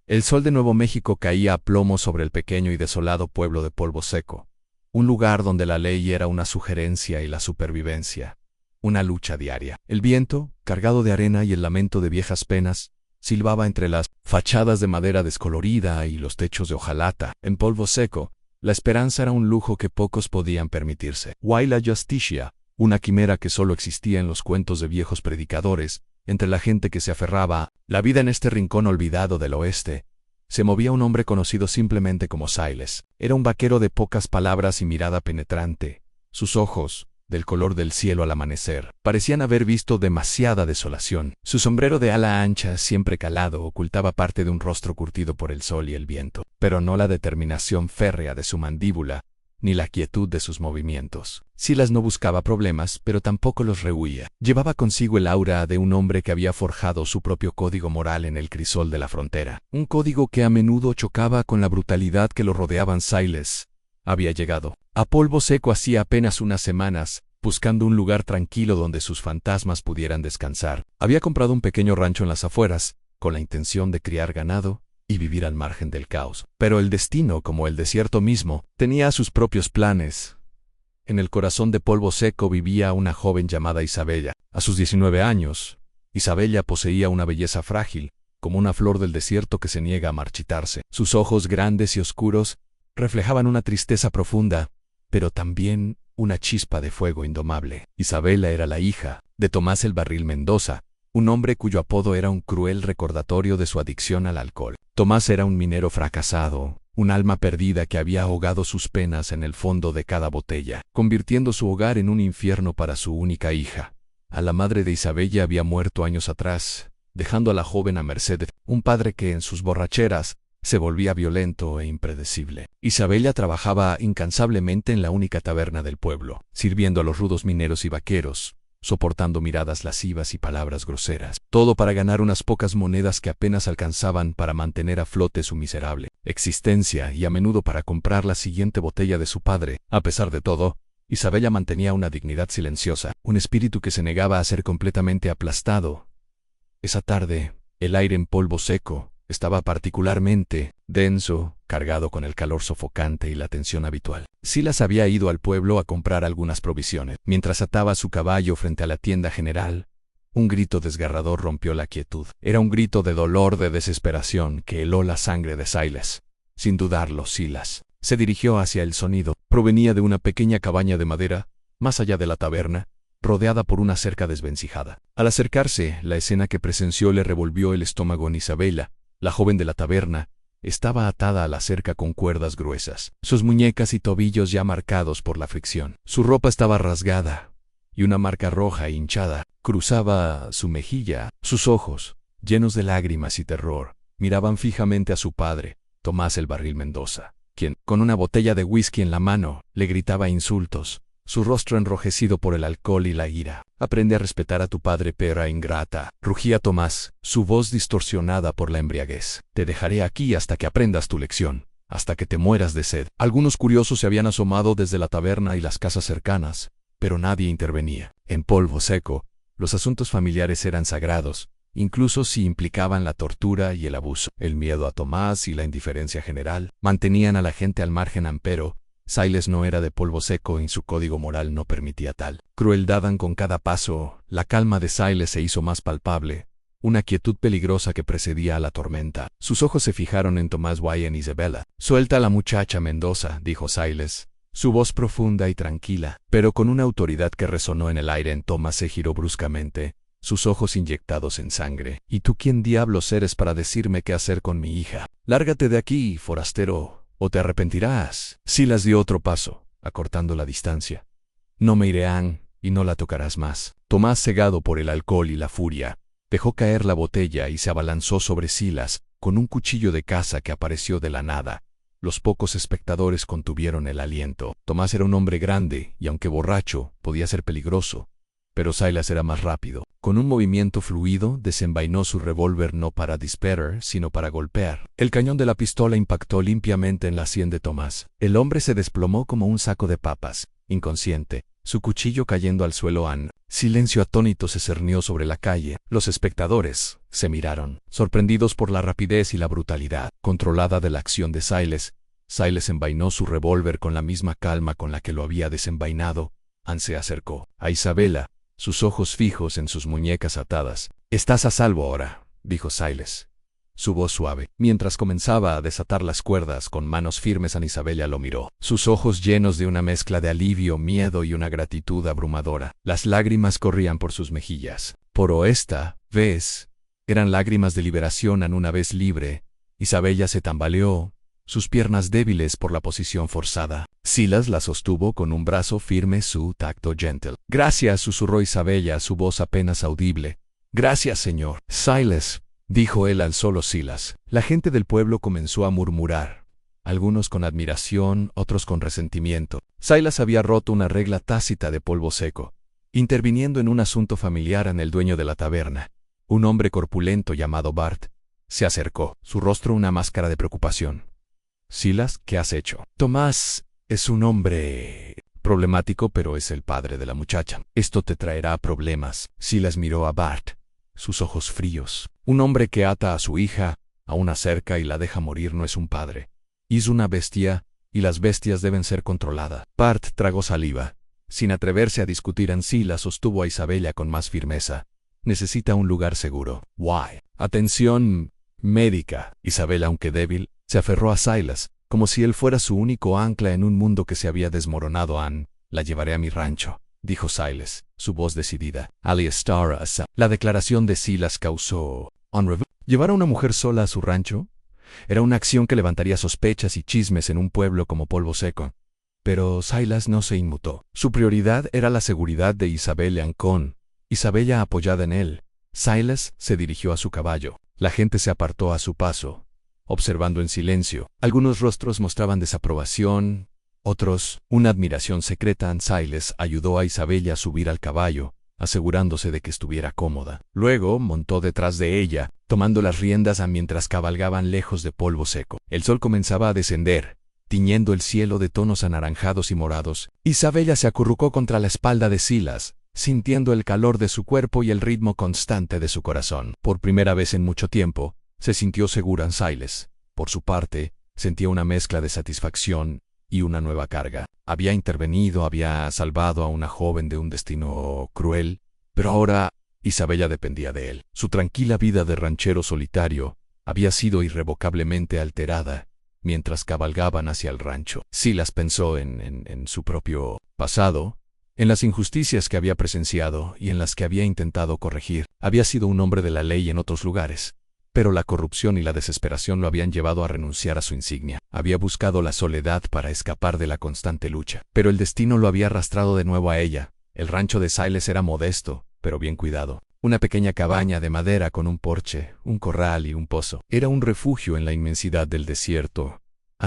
El sol de Nuevo México caía a plomo sobre el pequeño y desolado pueblo de Polvo Seco, un lugar donde la ley era una sugerencia y la supervivencia una lucha diaria. El viento, cargado de arena y el lamento de viejas penas, silbaba entre las fachadas de madera descolorida y los techos de hojalata. En Polvo Seco, la esperanza era un lujo que pocos podían permitirse. Huayla Justicia, una quimera que solo existía en los cuentos de viejos predicadores, entre la gente que se aferraba a la vida en este rincón olvidado del oeste, se movía un hombre conocido simplemente como Silas. Era un vaquero de pocas palabras y mirada penetrante. Sus ojos, del color del cielo al amanecer, parecían haber visto demasiada desolación. Su sombrero de ala ancha, siempre calado, ocultaba parte de un rostro curtido por el sol y el viento, pero no la determinación férrea de su mandíbula, ni la quietud de sus movimientos. Silas no buscaba problemas, pero tampoco los rehuía. Llevaba consigo el aura de un hombre que había forjado su propio código moral en el crisol de la frontera. Un código que a menudo chocaba con la brutalidad que lo rodeaban. Silas había llegado a Polvo Seco hacía apenas unas semanas, buscando un lugar tranquilo donde sus fantasmas pudieran descansar. Había comprado un pequeño rancho en las afueras, con la intención de criar ganado y vivir al margen del caos. Pero el destino, como el desierto mismo, tenía sus propios planes. En el corazón de Polvo Seco vivía una joven llamada Isabella. A sus 19 años, Isabella poseía una belleza frágil, como una flor del desierto que se niega a marchitarse. Sus ojos grandes y oscuros reflejaban una tristeza profunda, pero también una chispa de fuego indomable. Isabela era la hija de Tomás el Barril Mendoza, un hombre cuyo apodo era un cruel recordatorio de su adicción al alcohol. Tomás era un minero fracasado, un alma perdida que había ahogado sus penas en el fondo de cada botella, convirtiendo su hogar en un infierno para su única hija. A la madre de Isabella había muerto años atrás, dejando a la joven a merced de un padre que en sus borracheras se volvía violento e impredecible. Isabella trabajaba incansablemente en la única taberna del pueblo, sirviendo a los rudos mineros y vaqueros, soportando miradas lascivas y palabras groseras, todo para ganar unas pocas monedas que apenas alcanzaban para mantener a flote su miserable existencia y a menudo para comprar la siguiente botella de su padre. A pesar de todo, Isabella mantenía una dignidad silenciosa, un espíritu que se negaba a ser completamente aplastado. Esa tarde, el aire en Polvo Seco estaba particularmente denso, cargado con el calor sofocante y la tensión habitual. Silas había ido al pueblo a comprar algunas provisiones. Mientras ataba su caballo frente a la tienda general, un grito desgarrador rompió la quietud. Era un grito de dolor, de desesperación, que heló la sangre de Silas. Sin dudarlo, Silas se dirigió hacia el sonido. Provenía de una pequeña cabaña de madera, más allá de la taberna, rodeada por una cerca desvencijada. Al acercarse, la escena que presenció le revolvió el estómago. En Isabela, la joven de la taberna, estaba atada a la cerca con cuerdas gruesas, sus muñecas y tobillos ya marcados por la fricción. Su ropa estaba rasgada, y una marca roja e hinchada cruzaba su mejilla. Sus ojos, llenos de lágrimas y terror, miraban fijamente a su padre, Tomás el Barril Mendoza, quien, con una botella de whisky en la mano, le gritaba insultos, su rostro enrojecido por el alcohol y la ira. «Aprende a respetar a tu padre, perra ingrata», rugía Tomás, su voz distorsionada por la embriaguez. «Te dejaré aquí hasta que aprendas tu lección, hasta que te mueras de sed». Algunos curiosos se habían asomado desde la taberna y las casas cercanas, pero nadie intervenía. En Polvo Seco, los asuntos familiares eran sagrados, incluso si implicaban la tortura y el abuso. El miedo a Tomás y la indiferencia general mantenían a la gente al margen, pero Silas no era de Polvo Seco y su código moral no permitía tal crueldad. Con cada paso, la calma de Silas se hizo más palpable, una quietud peligrosa que precedía a la tormenta. Sus ojos se fijaron en Tomás y en Isabella. «Suelta a la muchacha, Mendoza», dijo Silas, su voz profunda y tranquila, pero con una autoridad que resonó en el aire. Tomás se giró bruscamente, sus ojos inyectados en sangre. «¿Y tú quién diablos eres para decirme qué hacer con mi hija? Lárgate de aquí, forastero, o te arrepentirás». Silas dio otro paso, acortando la distancia. «No me iré, Ann, y no la tocarás más». Tomás, cegado por el alcohol y la furia, dejó caer la botella y se abalanzó sobre Silas con un cuchillo de caza que apareció de la nada. Los pocos espectadores contuvieron el aliento. Tomás era un hombre grande y, aunque borracho, podía ser peligroso, pero Silas era más rápido. Con un movimiento fluido, desenvainó su revólver no para disparar, sino para golpear. El cañón de la pistola impactó limpiamente en la sien de Tomás. El hombre se desplomó como un saco de papas, inconsciente, su cuchillo cayendo al suelo. Silencio atónito se cernió sobre la calle. Los espectadores se miraron, sorprendidos por la rapidez y la brutalidad controlada de la acción de Silas. Silas envainó su revólver con la misma calma con la que lo había desenvainado. Se acercó a Isabella, sus ojos fijos en sus muñecas atadas. «Estás a salvo ahora», dijo Silas, su voz suave. Mientras comenzaba a desatar las cuerdas con manos firmes, Isabella lo miró, sus ojos llenos de una mezcla de alivio, miedo y una gratitud abrumadora. Las lágrimas corrían por sus mejillas. Pero esta vez eran lágrimas de liberación. Una vez libre, Isabella se tambaleó, sus piernas débiles por la posición forzada. Silas la sostuvo con un brazo firme, su tacto gentle. «Gracias», susurró Isabella, su voz apenas audible. «Gracias, señor Silas», dijo él al solo Silas. La gente del pueblo comenzó a murmurar, algunos con admiración, otros con resentimiento. Silas había roto una regla tácita de Polvo Seco, interviniendo en un asunto familiar. El dueño de la taberna, un hombre corpulento llamado Bart, se acercó, su rostro una máscara de preocupación. «Silas, ¿qué has hecho?» «Tomás es un hombre problemático, pero es el padre de la muchacha. Esto te traerá problemas». Silas miró a Bart, sus ojos fríos. «Un hombre que ata a su hija a una cerca y la deja morir no es un padre. Es una bestia, y las bestias deben ser controladas». Bart tragó saliva, sin atreverse a discutir. Silas sostuvo a Isabella con más firmeza. «Necesita un lugar seguro. Why? Atención médica». Isabella, aunque débil, se aferró a Silas, como si él fuera su único ancla en un mundo que se había desmoronado. «La llevaré a mi rancho», dijo Silas, su voz decidida. La declaración de Silas causó ¿Llevar a una mujer sola a su rancho? Era una acción que levantaría sospechas y chismes en un pueblo como Polvo Seco. Pero Silas no se inmutó. Su prioridad era la seguridad de Isabella. Con Isabella apoyada en él, Silas se dirigió a su caballo. La gente se apartó a su paso, observando en silencio. Algunos rostros mostraban desaprobación, otros una admiración secreta. Silas ayudó a Isabella a subir al caballo, asegurándose de que estuviera cómoda. Luego montó detrás de ella, tomando las riendas mientras cabalgaban lejos de Polvo Seco. El sol comenzaba a descender, tiñendo el cielo de tonos anaranjados y morados. Isabella se acurrucó contra la espalda de Silas, sintiendo el calor de su cuerpo y el ritmo constante de su corazón. Por primera vez en mucho tiempo, se sintió segura. Silas, por su parte, sentía una mezcla de satisfacción y una nueva carga. Había intervenido, había salvado a una joven de un destino cruel, pero ahora Isabella dependía de él. Su tranquila vida de ranchero solitario había sido irrevocablemente alterada mientras cabalgaban hacia el rancho. Silas pensó en su propio pasado, en las injusticias que había presenciado y en las que había intentado corregir. Había sido un hombre de la ley en otros lugares, pero la corrupción y la desesperación lo habían llevado a renunciar a su insignia. Había buscado la soledad para escapar de la constante lucha, pero el destino lo había arrastrado de nuevo a ella. El rancho de Silas era modesto, pero bien cuidado. Una pequeña cabaña de madera con un porche, un corral y un pozo. Era un refugio en la inmensidad del desierto.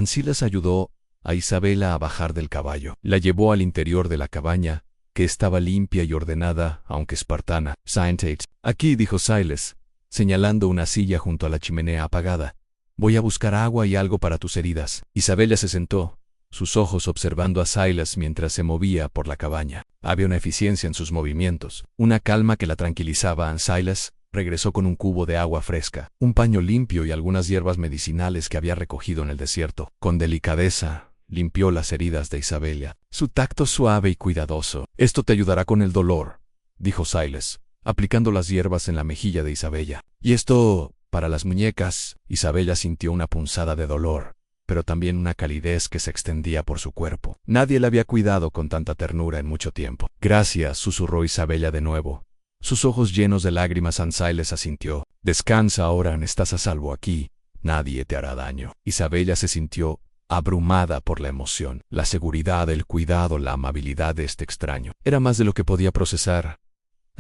Silas ayudó a Isabella a bajar del caballo. La llevó al interior de la cabaña, que estaba limpia y ordenada, aunque espartana. «Siéntate aquí», dijo Silas, señalando una silla junto a la chimenea apagada. «Voy a buscar agua y algo para tus heridas». Isabella se sentó, sus ojos observando a Silas mientras se movía por la cabaña. Había una eficiencia en sus movimientos, una calma que la tranquilizaba. Silas regresó con un cubo de agua fresca, un paño limpio y algunas hierbas medicinales que había recogido en el desierto. Con delicadeza, limpió las heridas de Isabella, su tacto suave y cuidadoso. «Esto te ayudará con el dolor», dijo Silas, aplicando las hierbas en la mejilla de Isabella. «Y esto, para las muñecas». Isabella sintió una punzada de dolor, pero también una calidez que se extendía por su cuerpo. Nadie la había cuidado con tanta ternura en mucho tiempo. «Gracias», susurró Isabella de nuevo, sus ojos llenos de lágrimas. Silas asintió. «Descansa ahora, estás a salvo aquí. Nadie te hará daño». Isabella se sintió abrumada por la emoción, la seguridad, el cuidado, la amabilidad de este extraño. Era más de lo que podía procesar.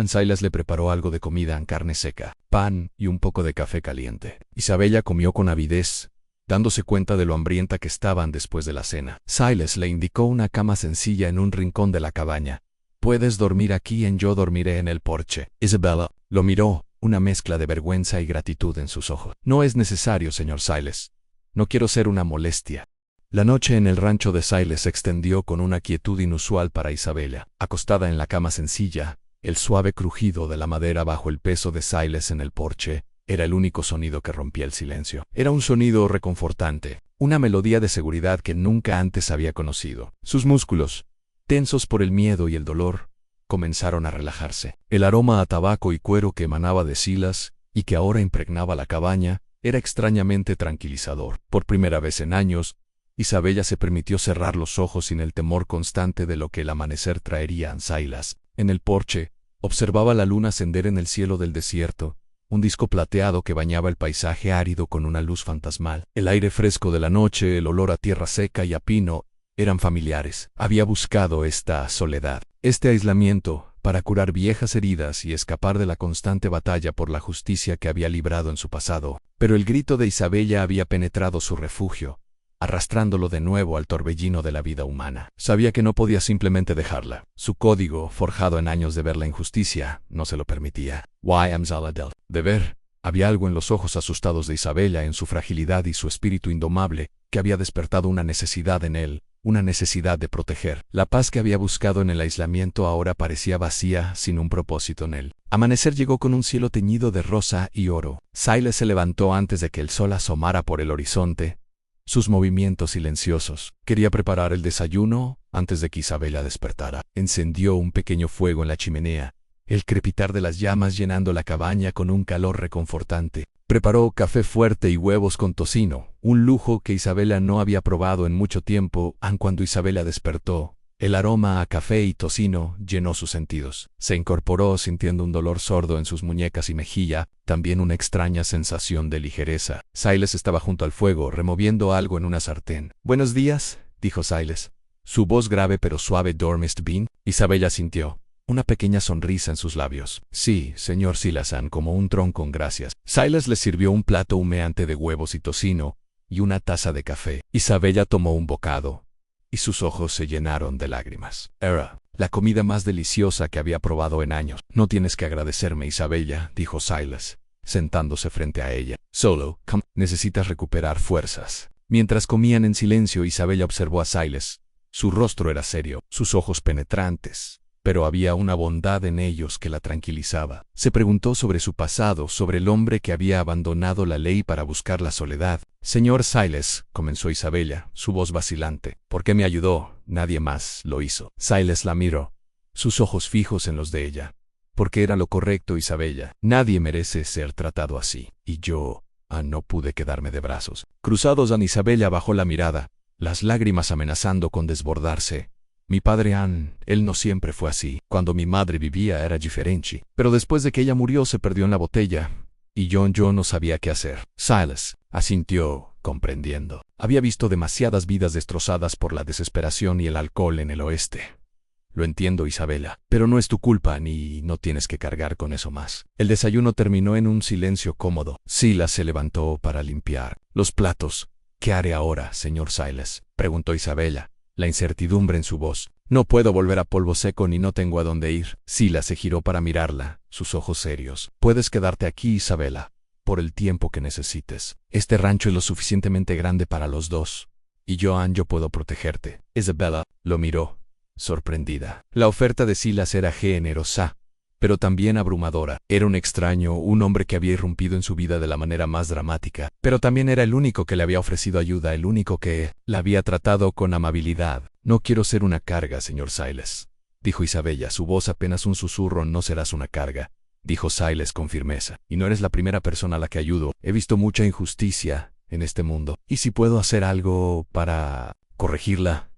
Silas le preparó algo de comida en carne seca, pan y un poco de café caliente. Isabella comió con avidez, dándose cuenta de lo hambrienta que estaban después de la cena. Silas le indicó una cama sencilla en un rincón de la cabaña. «Puedes dormir aquí yo dormiré en el porche». Isabella lo miró, una mezcla de vergüenza y gratitud en sus ojos. «No es necesario, señor Silas. No quiero ser una molestia». La noche en el rancho de Silas se extendió con una quietud inusual para Isabella. Acostada en la cama sencilla, el suave crujido de la madera bajo el peso de Silas en el porche era el único sonido que rompía el silencio. Era un sonido reconfortante, una melodía de seguridad que nunca antes había conocido. Sus músculos, tensos por el miedo y el dolor, comenzaron a relajarse. El aroma a tabaco y cuero que emanaba de Silas y que ahora impregnaba la cabaña era extrañamente tranquilizador. Por primera vez en años, Isabella se permitió cerrar los ojos sin el temor constante de lo que el amanecer traería a Silas. En el porche, observaba la luna ascender en el cielo del desierto, un disco plateado que bañaba el paisaje árido con una luz fantasmal. El aire fresco de la noche, el olor a tierra seca y a pino, eran familiares. Había buscado esta soledad, este aislamiento, para curar viejas heridas y escapar de la constante batalla por la justicia que había librado en su pasado. Pero el grito de Isabella había penetrado su refugio, arrastrándolo de nuevo al torbellino de la vida humana. Sabía que no podía simplemente dejarla. Su código, forjado en años de ver la injusticia, no se lo permitía. Deber. Había algo en los ojos asustados de Isabella, en su fragilidad y su espíritu indomable, que había despertado una necesidad en él, una necesidad de proteger. La paz que había buscado en el aislamiento ahora parecía vacía, sin un propósito en él. Amanecer llegó con un cielo teñido de rosa y oro. Silas se levantó antes de que el sol asomara por el horizonte, sus movimientos silenciosos. Quería preparar el desayuno antes de que Isabella despertara. Encendió un pequeño fuego en la chimenea, el crepitar de las llamas llenando la cabaña con un calor reconfortante. Preparó café fuerte y huevos con tocino, un lujo que Isabella no había probado en mucho tiempo. Cuando Isabella despertó, el aroma a café y tocino llenó sus sentidos. Se incorporó sintiendo un dolor sordo en sus muñecas y mejilla, también una extraña sensación de ligereza. Silas estaba junto al fuego, removiendo algo en una sartén. «Buenos días», dijo Silas. Su voz grave pero suave. «¿Dormiste bien?» Isabella sintió una pequeña sonrisa en sus labios. «Sí, señor Silasan, como un tronco, gracias». Silas le sirvió un plato humeante de huevos y tocino, y una taza de café. Isabella tomó un bocado, y sus ojos se llenaron de lágrimas. Era la comida más deliciosa que había probado en años. «No tienes que agradecerme, Isabella», dijo Silas, sentándose frente a ella. «Solo, necesitas recuperar fuerzas». Mientras comían en silencio, Isabella observó a Silas. Su rostro era serio, sus ojos penetrantes, pero había una bondad en ellos que la tranquilizaba. Se preguntó sobre su pasado, sobre el hombre que había abandonado la ley para buscar la soledad. «Señor Silas», comenzó Isabella, su voz vacilante. «¿Por qué me ayudó? Nadie más lo hizo». Silas la miró, sus ojos fijos en los de ella. «Porque era lo correcto, Isabella. Nadie merece ser tratado así. Y yo, no pude quedarme de brazos cruzados». Isabella bajó la mirada, las lágrimas amenazando con desbordarse. «Mi padre él no siempre fue así. Cuando mi madre vivía era diferente. Pero después de que ella murió se perdió en la botella. Y yo no sabía qué hacer». Silas asintió, comprendiendo. Había visto demasiadas vidas destrozadas por la desesperación y el alcohol en el oeste. «Lo entiendo, Isabella, pero no es tu culpa ni no tienes que cargar con eso más». El desayuno terminó en un silencio cómodo. Silas se levantó para limpiar los platos. «¿Qué haré ahora, señor Silas?», preguntó Isabella, la incertidumbre en su voz. «No puedo volver a Polvo Seco ni no tengo a dónde ir». Silas se giró para mirarla, sus ojos serios. «Puedes quedarte aquí, Isabella, por el tiempo que necesites. Este rancho es lo suficientemente grande para los dos. Y yo puedo protegerte». Isabella lo miró, sorprendida. La oferta de Silas era generosa, pero también abrumadora. Era un extraño, un hombre que había irrumpido en su vida de la manera más dramática, pero también era el único que le había ofrecido ayuda, el único que la había tratado con amabilidad. «No quiero ser una carga, señor Silas», dijo Isabella, su voz apenas un susurro. «No serás una carga», dijo Silas con firmeza. «Y no eres la primera persona a la que ayudo. He visto mucha injusticia en este mundo. Y si puedo hacer algo para corregirla,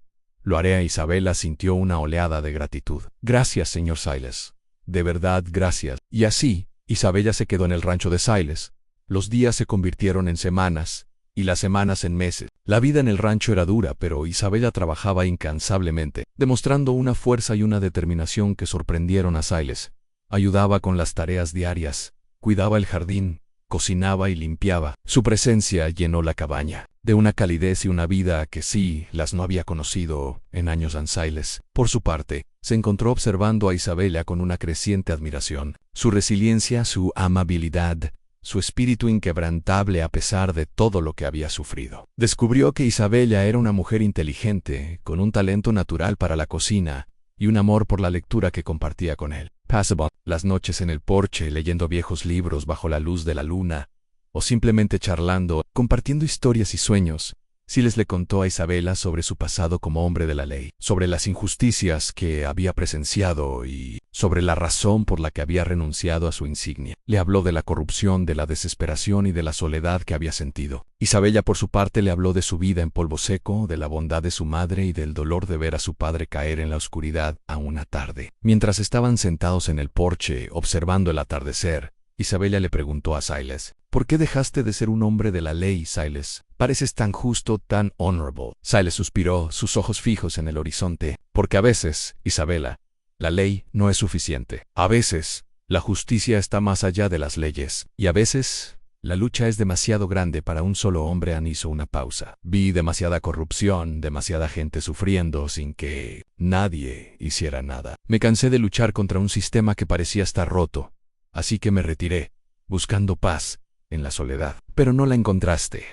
lo haré». Isabella sintió una oleada de gratitud. «Gracias, señor Silas. De verdad, gracias». Y así, Isabella se quedó en el rancho de Silas. Los días se convirtieron en semanas, y las semanas en meses. La vida en el rancho era dura, pero Isabella trabajaba incansablemente, demostrando una fuerza y una determinación que sorprendieron a Silas. Ayudaba con las tareas diarias, cuidaba el jardín, cocinaba y limpiaba. Su presencia llenó la cabaña de una calidez y una vida que Silas no había conocido en años. Silas, por su parte, se encontró observando a Isabella con una creciente admiración. Su resiliencia, su amabilidad, su espíritu inquebrantable a pesar de todo lo que había sufrido. Descubrió que Isabella era una mujer inteligente, con un talento natural para la cocina y un amor por la lectura que compartía con él. Pasaba las noches en el porche leyendo viejos libros bajo la luz de la luna, o simplemente charlando, compartiendo historias y sueños. Silas le contó a Isabella sobre su pasado como hombre de la ley, sobre las injusticias que había presenciado y sobre la razón por la que había renunciado a su insignia. Le habló de la corrupción, de la desesperación y de la soledad que había sentido. Isabella, por su parte, le habló de su vida en Polvo Seco, de la bondad de su madre y del dolor de ver a su padre caer en la oscuridad a una tarde. Mientras estaban sentados en el porche, observando el atardecer, Isabella le preguntó a Silas: ¿por qué dejaste de ser un hombre de la ley, Silas? Pareces tan justo, tan honorable. Silas suspiró, sus ojos fijos en el horizonte. Porque a veces, Isabella, la ley no es suficiente. A veces, la justicia está más allá de las leyes. Y a veces, la lucha es demasiado grande para un solo hombre. Ann hizo una pausa. Vi demasiada corrupción, demasiada gente sufriendo sin que nadie hiciera nada. Me cansé de luchar contra un sistema que parecía estar roto. Así que me retiré, buscando paz en la soledad. Pero no la encontraste,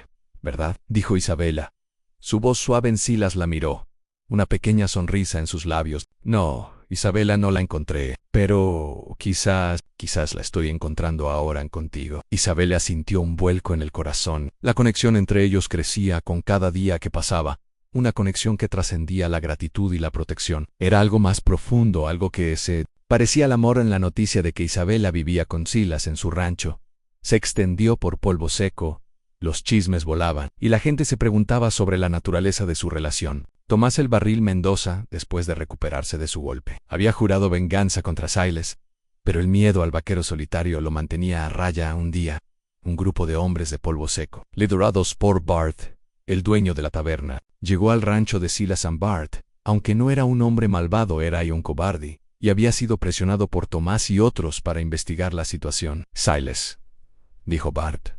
¿verdad?, dijo Isabella. Su voz suave en Silas la miró, una pequeña sonrisa en sus labios. No, Isabella, no la encontré, pero quizás la estoy encontrando ahora contigo. Isabella sintió un vuelco en el corazón. La conexión entre ellos crecía con cada día que pasaba, una conexión que trascendía la gratitud y la protección. Era algo más profundo, algo que se parecía el amor en la noticia de que Isabella vivía con Silas en su rancho. Se extendió por Polvo Seco, los chismes volaban, y la gente se preguntaba sobre la naturaleza de su relación. Tomás el Barril Mendoza, después de recuperarse de su golpe, había jurado venganza contra Silas, pero el miedo al vaquero solitario lo mantenía a raya. Un día, un grupo de hombres de Polvo Seco, liderados por Bart, el dueño de la taberna, llegó al rancho de Silas. Bart, aunque no era un hombre malvado, era un cobarde, y había sido presionado por Tomás y otros para investigar la situación. Silas, dijo Bart,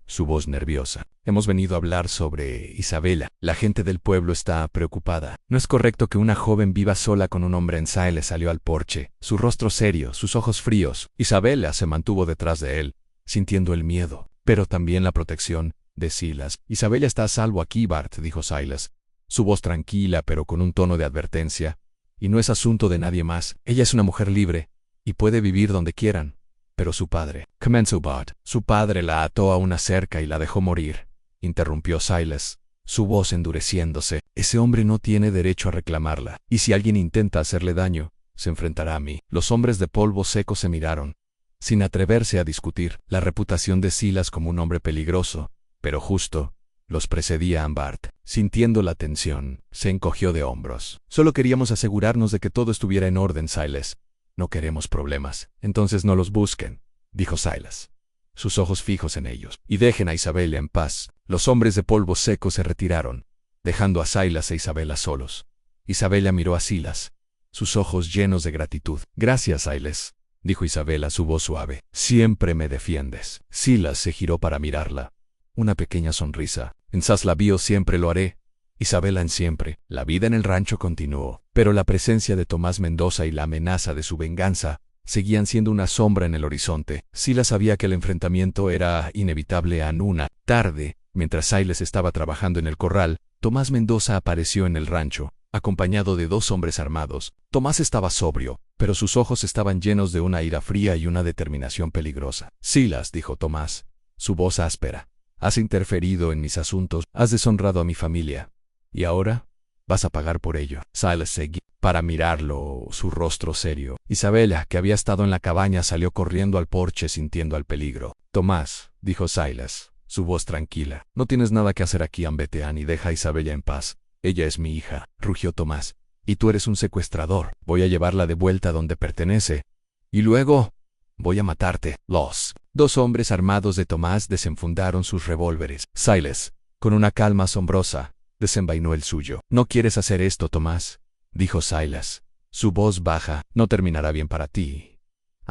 su voz nerviosa, hemos venido a hablar sobre Isabella. La gente del pueblo está preocupada. No es correcto que una joven viva sola con un hombre. Silas salió al porche, su rostro serio, sus ojos fríos. Isabella se mantuvo detrás de él, sintiendo el miedo, pero también la protección de Silas. Isabella está a salvo aquí, Bart, dijo Silas, su voz tranquila pero con un tono de advertencia. Y no es asunto de nadie más. Ella es una mujer libre y puede vivir donde quieran. Pero su padre, comenzó Bart. Su padre la ató a una cerca y la dejó morir, interrumpió Silas, su voz endureciéndose. Ese hombre no tiene derecho a reclamarla, y si alguien intenta hacerle daño, se enfrentará a mí. Los hombres de Polvo Seco se miraron, sin atreverse a discutir. La reputación de Silas como un hombre peligroso, pero justo, los precedía a Bart. Sintiendo la tensión, se encogió de hombros. Solo queríamos asegurarnos de que todo estuviera en orden, Silas. No queremos problemas. Entonces no los busquen, dijo Silas, sus ojos fijos en ellos. Y dejen a Isabella en paz. Los hombres de Polvo Seco se retiraron, dejando a Silas e Isabella solos. Isabella miró a Silas, sus ojos llenos de gratitud. Gracias, Silas, dijo Isabella, su voz suave. Siempre me defiendes. Silas se giró para mirarla. Una pequeña sonrisa. En Saslavio siempre lo haré. Isabella en siempre. La vida en el rancho continuó, pero la presencia de Tomás Mendoza y la amenaza de su venganza seguían siendo una sombra en el horizonte. Silas sabía que el enfrentamiento era inevitable. En una tarde, mientras Silas estaba trabajando en el corral, Tomás Mendoza apareció en el rancho, acompañado de 2 hombres armados. Tomás estaba sobrio, pero sus ojos estaban llenos de una ira fría y una determinación peligrosa. Silas, dijo Tomás, su voz áspera, has interferido en mis asuntos, has deshonrado a mi familia. ¿Y ahora? Vas a pagar por ello. Silas seguía para mirarlo, su rostro serio. Isabella, que había estado en la cabaña, salió corriendo al porche sintiendo el peligro. Tomás, dijo Silas, su voz tranquila, no tienes nada que hacer aquí, vete, Ann, y deja a Isabella en paz. Ella es mi hija, rugió Tomás. Y tú eres un secuestrador. Voy a llevarla de vuelta donde pertenece. Y luego voy a matarte. Los 2 hombres armados de Tomás desenfundaron sus revólveres. Silas, con una calma asombrosa, desenvainó el suyo. No quieres hacer esto, Tomás, dijo Silas, su voz baja. No terminará bien para ti.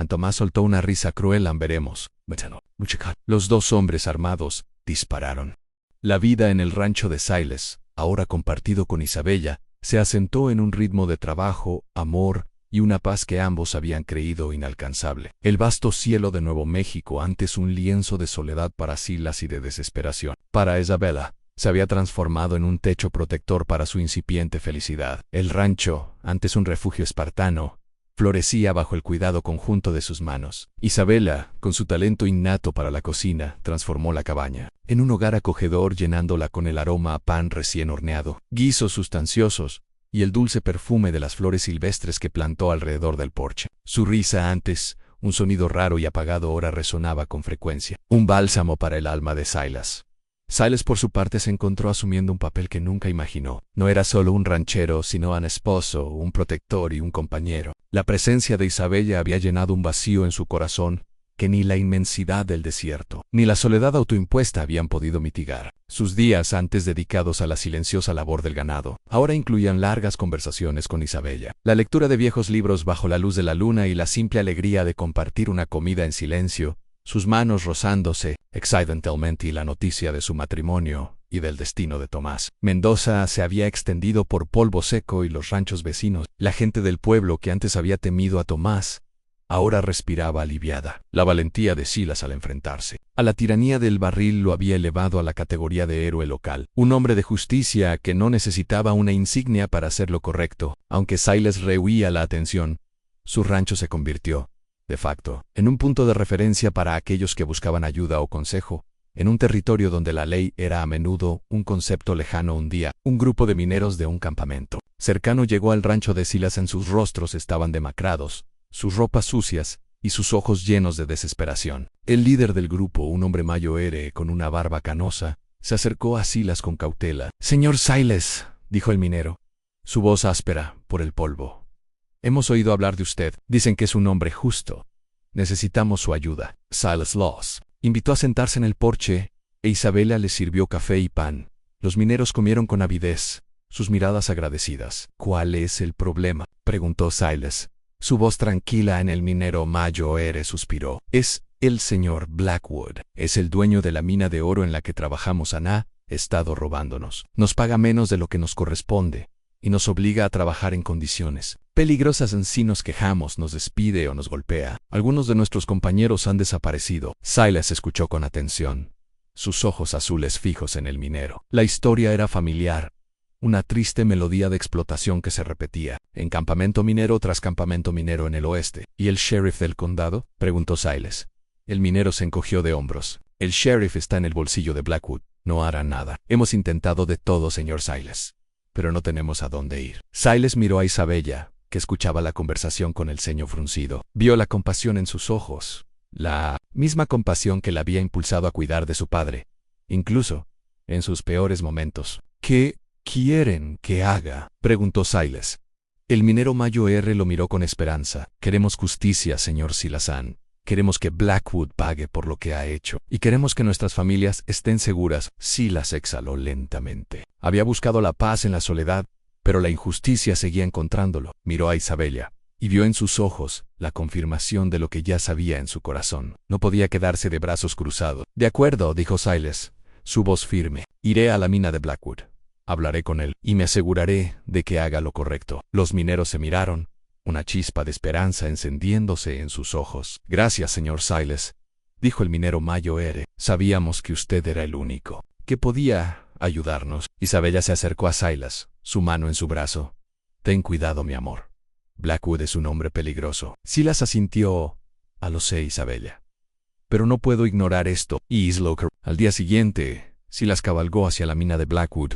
Tomás soltó una risa cruel. Veremos. Los 2 hombres armados dispararon. La vida en el rancho de Silas, ahora compartido con Isabella, se asentó en un ritmo de trabajo, amor y una paz que ambos habían creído inalcanzable. El vasto cielo de Nuevo México, antes un lienzo de soledad para Silas y de desesperación para Isabela, se había transformado en un techo protector para su incipiente felicidad. El rancho, antes un refugio espartano, florecía bajo el cuidado conjunto de sus manos. Isabela, con su talento innato para la cocina, transformó la cabaña en un hogar acogedor, llenándola con el aroma a pan recién horneado, guisos sustanciosos y el dulce perfume de las flores silvestres que plantó alrededor del porche. Su risa, antes un sonido raro y apagado, ahora resonaba con frecuencia, un bálsamo para el alma de Silas. Silas, por su parte, se encontró asumiendo un papel que nunca imaginó. No era solo un ranchero, sino un esposo, un protector y un compañero. La presencia de Isabella había llenado un vacío en su corazón que ni la inmensidad del desierto, ni la soledad autoimpuesta habían podido mitigar. Sus días, antes dedicados a la silenciosa labor del ganado, ahora incluían largas conversaciones con Isabella, la lectura de viejos libros bajo la luz de la luna y la simple alegría de compartir una comida en silencio, sus manos rozándose accidentalmente, y la noticia de su matrimonio y del destino de Tomás. Mendoza se había extendido por Polvo Seco y los ranchos vecinos. La gente del pueblo, que antes había temido a Tomás, ahora respiraba aliviada. La valentía de Silas al enfrentarse a la tiranía del barril lo había elevado a la categoría de héroe local, un hombre de justicia que no necesitaba una insignia para hacer lo correcto. Aunque Silas rehuía la atención, su rancho se convirtió, de facto, en un punto de referencia para aquellos que buscaban ayuda o consejo, en un territorio donde la ley era a menudo un concepto lejano. Un día, un grupo de mineros de un campamento cercano llegó al rancho de Silas. En sus rostros estaban demacrados, sus ropas sucias y sus ojos llenos de desesperación. El líder del grupo, un hombre mayor con una barba canosa, se acercó a Silas con cautela. «Señor Silas», dijo el minero, su voz áspera por el polvo. «Hemos oído hablar de usted. Dicen que es un hombre justo. Necesitamos su ayuda». Silas los invitó a sentarse en el porche, e Isabela les sirvió café y pan. Los mineros comieron con avidez, sus miradas agradecidas. «¿Cuál es el problema?», preguntó Silas. Su voz tranquila en el minero mayor suspiró. «Es el señor Blackwood. Es el dueño de la mina de oro en la que trabajamos. Ha estado robándonos. Nos paga menos de lo que nos corresponde y nos obliga a trabajar en condiciones peligrosas. Si nos quejamos, nos despide o nos golpea. Algunos de nuestros compañeros han desaparecido». Silas escuchó con atención, sus ojos azules fijos en el minero. La historia era familiar, una triste melodía de explotación que se repetía, en campamento minero tras campamento minero en el oeste. «¿Y el sheriff del condado?», preguntó Silas. El minero se encogió de hombros. «El sheriff está en el bolsillo de Blackwood. No hará nada. Hemos intentado de todo, señor Silas, pero no tenemos a dónde ir». Silas miró a Isabella, que escuchaba la conversación con el ceño fruncido. Vio la compasión en sus ojos, la misma compasión que la había impulsado a cuidar de su padre, incluso en sus peores momentos. «¿Qué quieren que haga?», preguntó Silas. El minero mayor lo miró con esperanza. «Queremos justicia, señor Silazán. Queremos que Blackwood pague por lo que ha hecho. Y queremos que nuestras familias estén seguras». Silas exhaló lentamente. Había buscado la paz en la soledad, pero la injusticia seguía encontrándolo. Miró a Isabella y vio en sus ojos la confirmación de lo que ya sabía en su corazón. No podía quedarse de brazos cruzados. «De acuerdo», dijo Silas, su voz firme. «Iré a la mina de Blackwood. Hablaré con él y me aseguraré de que haga lo correcto». Los mineros se miraron, una chispa de esperanza encendiéndose en sus ojos. «Gracias, señor Silas», dijo el minero mayor. «Sabíamos que usted era el único que podía ayudarnos». Isabella se acercó a Silas, su mano en su brazo. «Ten cuidado, mi amor. Blackwood es un hombre peligroso». Silas asintió. «Lo sé, Isabella, pero no puedo ignorar esto». Al día siguiente, Silas cabalgó hacia la mina de Blackwood,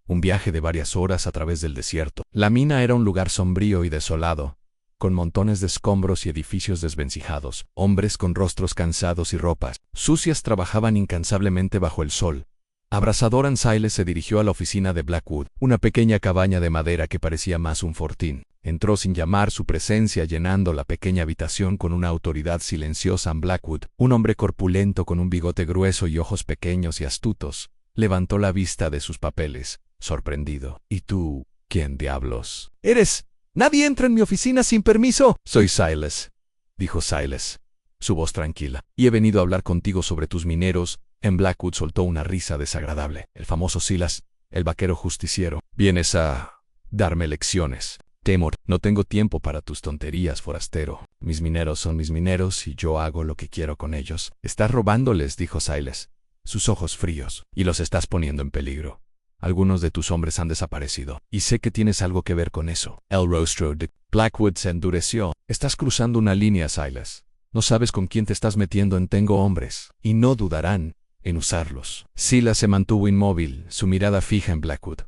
un viaje de varias horas a través del desierto. La mina era un lugar sombrío y desolado, con montones de escombros y edificios desvencijados. Hombres con rostros cansados y ropas sucias trabajaban incansablemente bajo el sol. Abrasador, Silas se dirigió a la oficina de Blackwood, una pequeña cabaña de madera que parecía más un fortín. Entró sin llamar, su presencia llenando la pequeña habitación con una autoridad silenciosa. Blackwood, un hombre corpulento con un bigote grueso y ojos pequeños y astutos, levantó la vista de sus papeles, sorprendido. «¿Y tú, quién diablos eres? Nadie entra en mi oficina sin permiso». «Soy Silas», dijo Silas, su voz tranquila, «y he venido a hablar contigo sobre tus mineros». Blackwood soltó una risa desagradable. «El famoso Silas, el vaquero justiciero. Vienes a darme lecciones». Temor, no tengo tiempo para tus tonterías, forastero. Mis mineros son mis mineros y yo hago lo que quiero con ellos. Estás robándoles, dijo Silas, sus ojos fríos, y los estás poniendo en peligro. Algunos de tus hombres han desaparecido, y sé que tienes algo que ver con eso. El rostro de Blackwood se endureció. Estás cruzando una línea, Silas. No sabes con quién te estás metiendo. Tengo hombres, y no dudarán en usarlos. Silas se mantuvo inmóvil, su mirada fija en Blackwood.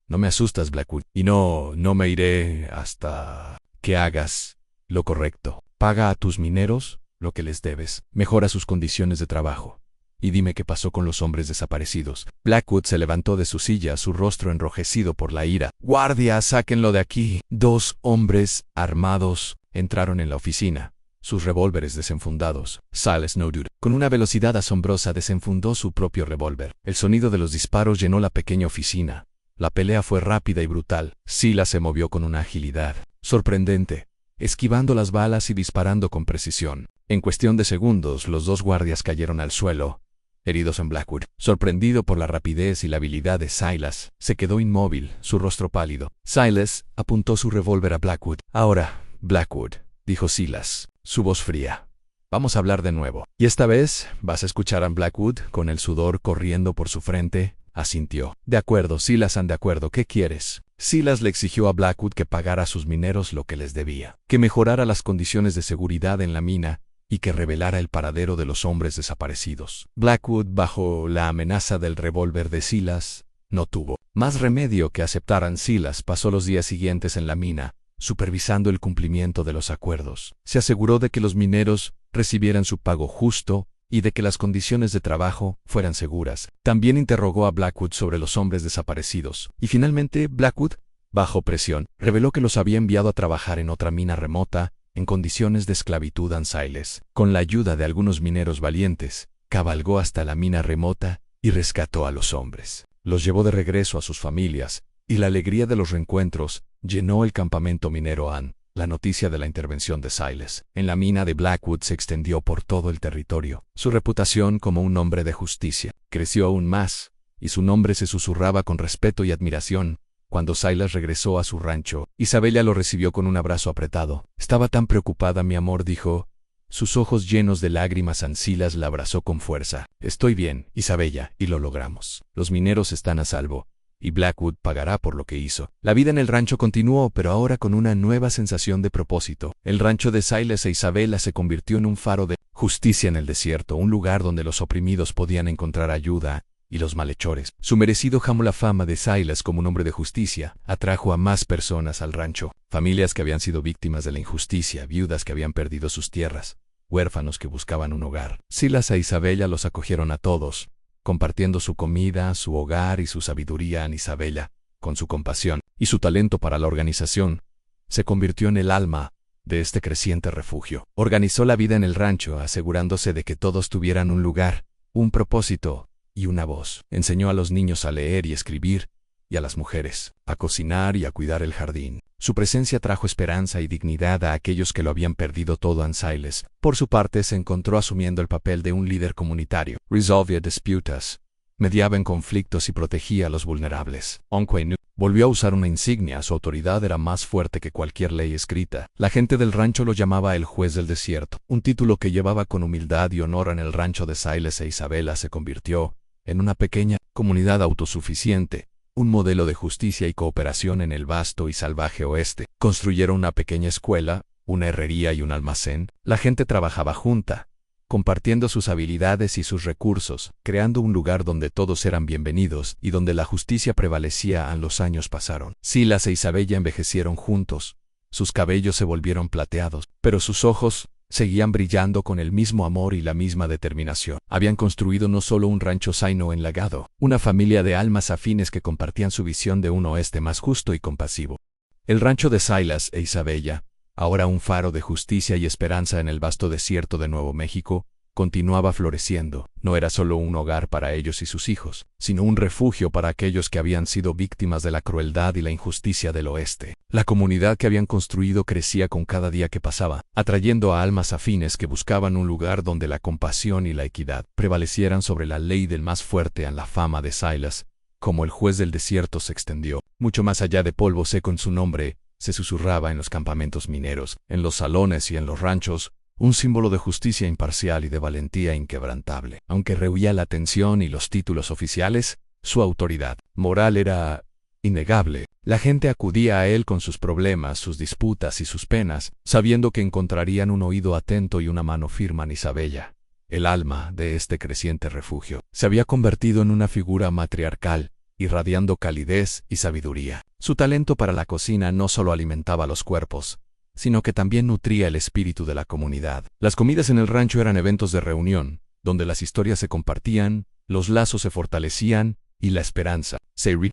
No me asustas, Blackwood, y no me iré hasta que hagas lo correcto. Paga a tus mineros lo que les debes. Mejora sus condiciones de trabajo. Y dime qué pasó con los hombres desaparecidos. Blackwood se levantó de su silla, su rostro enrojecido por la ira. ¡Guardia, sáquenlo de aquí! 2 hombres armados entraron en la oficina, sus revólveres desenfundados. Silas Snowden, con una velocidad asombrosa, desenfundó su propio revólver. El sonido de los disparos llenó la pequeña oficina. La pelea fue rápida y brutal. Silas se movió con una agilidad sorprendente, esquivando las balas y disparando con precisión. En cuestión de segundos, los 2 guardias cayeron al suelo, heridos en Blackwood. Sorprendido por la rapidez y la habilidad de Silas, se quedó inmóvil, su rostro pálido. Silas apuntó su revólver a Blackwood. Ahora, Blackwood, dijo Silas, su voz fría. Vamos a hablar de nuevo. Y esta vez vas a escuchar a Blackwood, con el sudor corriendo por su frente. Asintió. De acuerdo, Silas, de acuerdo. ¿Qué quieres? Silas le exigió a Blackwood que pagara a sus mineros lo que les debía, que mejorara las condiciones de seguridad en la mina y que revelara el paradero de los hombres desaparecidos. Blackwood, bajo la amenaza del revólver de Silas, no tuvo más remedio que aceptar. Silas pasó los días siguientes en la mina, supervisando el cumplimiento de los acuerdos. Se aseguró de que los mineros recibieran su pago justo y de que las condiciones de trabajo fueran seguras. También interrogó a Blackwood sobre los hombres desaparecidos. Y finalmente, Blackwood, bajo presión, reveló que los había enviado a trabajar en otra mina remota, en condiciones de esclavitud. Silas, con la ayuda de algunos mineros valientes, cabalgó hasta la mina remota y rescató a los hombres. Los llevó de regreso a sus familias, y la alegría de los reencuentros llenó el campamento minero. La noticia de la intervención de Silas en la mina de Blackwood se extendió por todo el territorio. Su reputación como un hombre de justicia creció aún más, y su nombre se susurraba con respeto y admiración. Cuando Silas regresó a su rancho, Isabella lo recibió con un abrazo apretado. Estaba tan preocupada, mi amor, dijo. Sus ojos llenos de lágrimas. Silas la abrazó con fuerza. Estoy bien, Isabella, y lo logramos. Los mineros están a salvo, y Blackwood pagará por lo que hizo. La vida en el rancho continuó, pero ahora con una nueva sensación de propósito. El rancho de Silas e Isabella se convirtió en un faro de justicia en el desierto, un lugar donde los oprimidos podían encontrar ayuda y los malhechores. Su merecido la fama de Silas como un hombre de justicia atrajo a más personas al rancho. Familias que habían sido víctimas de la injusticia, viudas que habían perdido sus tierras, huérfanos que buscaban un hogar. Silas e Isabella los acogieron a todos, compartiendo su comida, su hogar y su sabiduría. Isabella, con su compasión y su talento para la organización, se convirtió en el alma de este creciente refugio. Organizó la vida en el rancho, asegurándose de que todos tuvieran un lugar, un propósito y una voz. Enseñó a los niños a leer y escribir, y a las mujeres a cocinar y a cuidar el jardín. Su presencia trajo esperanza y dignidad a aquellos que lo habían perdido todo. Silas, por su parte, se encontró asumiendo el papel de un líder comunitario. Resolvía disputas, mediaba en conflictos y protegía a los vulnerables. Aunque volvió a usar una insignia, su autoridad era más fuerte que cualquier ley escrita. La gente del rancho lo llamaba el juez del desierto, un título que llevaba con humildad y honor. En el rancho de Silas e Isabella se convirtió en una pequeña comunidad autosuficiente, un modelo de justicia y cooperación en el vasto y salvaje oeste. Construyeron una pequeña escuela, una herrería y un almacén. La gente trabajaba junta, compartiendo sus habilidades y sus recursos, creando un lugar donde todos eran bienvenidos y donde la justicia prevalecía. Los años pasaron. Silas e Isabella envejecieron juntos. Sus cabellos se volvieron plateados, pero sus ojos seguían brillando con el mismo amor y la misma determinación. Habían construido no solo un rancho sino un legado, una familia de almas afines que compartían su visión de un oeste más justo y compasivo. El rancho de Silas e Isabella, ahora un faro de justicia y esperanza en el vasto desierto de Nuevo México, continuaba floreciendo. No era solo un hogar para ellos y sus hijos, sino un refugio para aquellos que habían sido víctimas de la crueldad y la injusticia del oeste. La comunidad que habían construido crecía con cada día que pasaba, atrayendo a almas afines que buscaban un lugar donde la compasión y la equidad prevalecieran sobre la ley del más fuerte. La fama de Silas, como el juez del desierto, se extendió mucho más allá de polvo seco. En su nombre se susurraba en los campamentos mineros, en los salones y en los ranchos, un símbolo de justicia imparcial y de valentía inquebrantable. Aunque rehuía la atención y los títulos oficiales, su autoridad moral era innegable. La gente acudía a él con sus problemas, sus disputas y sus penas, sabiendo que encontrarían un oído atento y una mano firme en Isabella. El alma de este creciente refugio se había convertido en una figura matriarcal, irradiando calidez y sabiduría. Su talento para la cocina no solo alimentaba los cuerpos, sino que también nutría el espíritu de la comunidad. Las comidas en el rancho eran eventos de reunión, donde las historias se compartían, los lazos se fortalecían y la esperanza.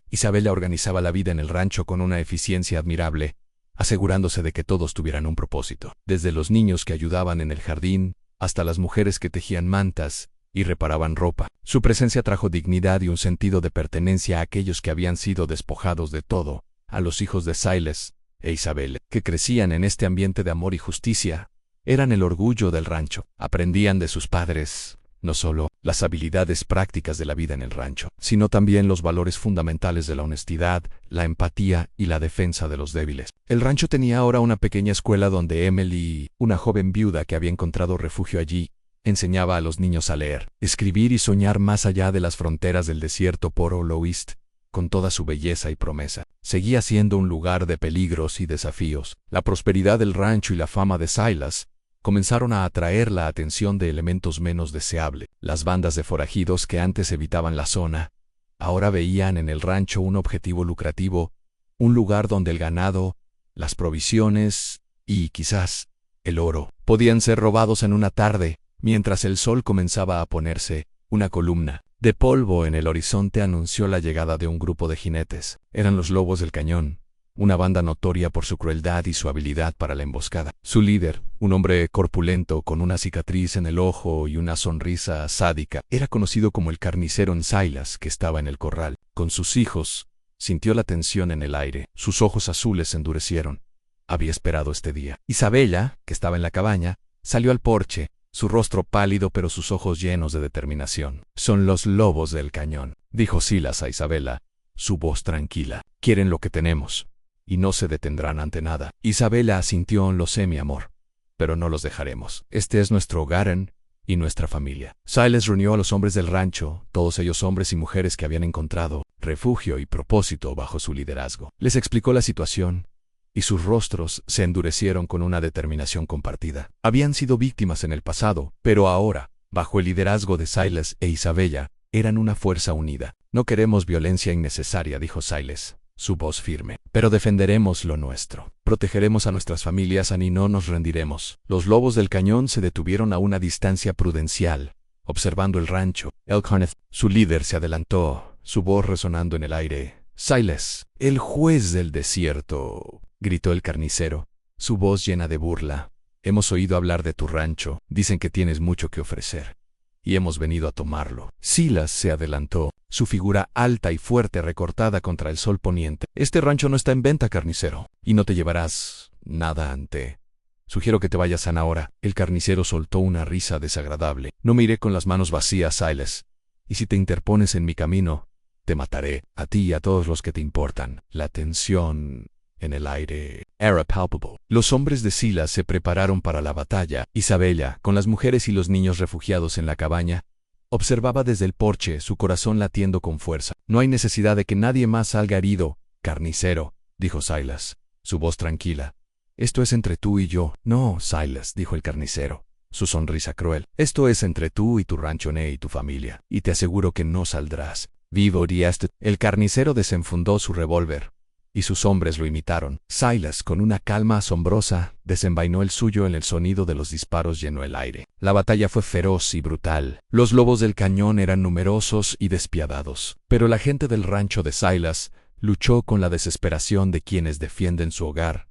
Isabella organizaba la vida en el rancho con una eficiencia admirable, asegurándose de que todos tuvieran un propósito, desde los niños que ayudaban en el jardín, hasta las mujeres que tejían mantas y reparaban ropa. Su presencia trajo dignidad y un sentido de pertenencia a aquellos que habían sido despojados de todo, a los hijos de Silas e Isabel, que crecían en este ambiente de amor y justicia. Eran el orgullo del rancho. Aprendían de sus padres no solo las habilidades prácticas de la vida en el rancho, sino también los valores fundamentales de la honestidad, la empatía y la defensa de los débiles. El rancho tenía ahora una pequeña escuela donde Emily, una joven viuda que había encontrado refugio allí, enseñaba a los niños a leer, escribir y soñar más allá de las fronteras del desierto por Oloist, con toda su belleza y promesa. Seguía siendo un lugar de peligros y desafíos. La prosperidad del rancho y la fama de Silas comenzaron a atraer la atención de elementos menos deseables. Las bandas de forajidos que antes evitaban la zona, ahora veían en el rancho un objetivo lucrativo, un lugar donde el ganado, las provisiones y, quizás, el oro podían ser robados en una tarde. Mientras el sol comenzaba a ponerse, una columna de polvo en el horizonte anunció la llegada de un grupo de jinetes. Eran los Lobos del Cañón, una banda notoria por su crueldad y su habilidad para la emboscada. Su líder, un hombre corpulento con una cicatriz en el ojo y una sonrisa sádica, era conocido como el carnicero en Silas, que estaba en el corral. Con sus hijos, sintió la tensión en el aire. Sus ojos azules se endurecieron. Había esperado este día. Isabella, que estaba en la cabaña, salió al porche, su rostro pálido pero sus ojos llenos de determinación. «Son los Lobos del Cañón», dijo Silas a Isabella, su voz tranquila. «Quieren lo que tenemos, y no se detendrán ante nada». Isabella asintió. «Lo sé, mi amor, pero no los dejaremos. Este es nuestro hogar y nuestra familia». Silas reunió a los hombres del rancho, todos ellos hombres y mujeres que habían encontrado refugio y propósito bajo su liderazgo. Les explicó la situación, y sus rostros se endurecieron con una determinación compartida. Habían sido víctimas en el pasado, pero ahora, bajo el liderazgo de Silas e Isabella, eran una fuerza unida. «No queremos violencia innecesaria», dijo Silas, su voz firme. «Pero defenderemos lo nuestro. Protegeremos a nuestras familias y no nos rendiremos». Los Lobos del Cañón se detuvieron a una distancia prudencial, observando el rancho. Elkaneth, su líder, se adelantó, su voz resonando en el aire. «Silas, el juez del desierto», gritó el carnicero, su voz llena de burla. «Hemos oído hablar de tu rancho. Dicen que tienes mucho que ofrecer, y hemos venido a tomarlo». Silas se adelantó, su figura alta y fuerte recortada contra el sol poniente. «Este rancho no está en venta, carnicero, y no te llevarás nada ante. Sugiero que te vayas ahora». El carnicero soltó una risa desagradable. «No me iré con las manos vacías, Silas, y si te interpones en mi camino, te mataré, a ti y a todos los que te importan». La tensión en el aire era palpable. Los hombres de Silas se prepararon para la batalla. Isabella, con las mujeres y los niños refugiados en la cabaña, observaba desde el porche, su corazón latiendo con fuerza. «No hay necesidad de que nadie más salga herido, carnicero», dijo Silas, su voz tranquila. «Esto es entre tú y yo». «No, Silas», dijo el carnicero, su sonrisa cruel. «Esto es entre tú y tu rancho y tu familia, y te aseguro que no saldrás vivo de este». El carnicero desenfundó su revólver, y sus hombres lo imitaron. Silas, con una calma asombrosa, desenvainó el suyo. En el sonido de los disparos llenó el aire. La batalla fue feroz y brutal. Los Lobos del Cañón eran numerosos y despiadados, pero la gente del rancho de Silas luchó con la desesperación de quienes defienden su hogar.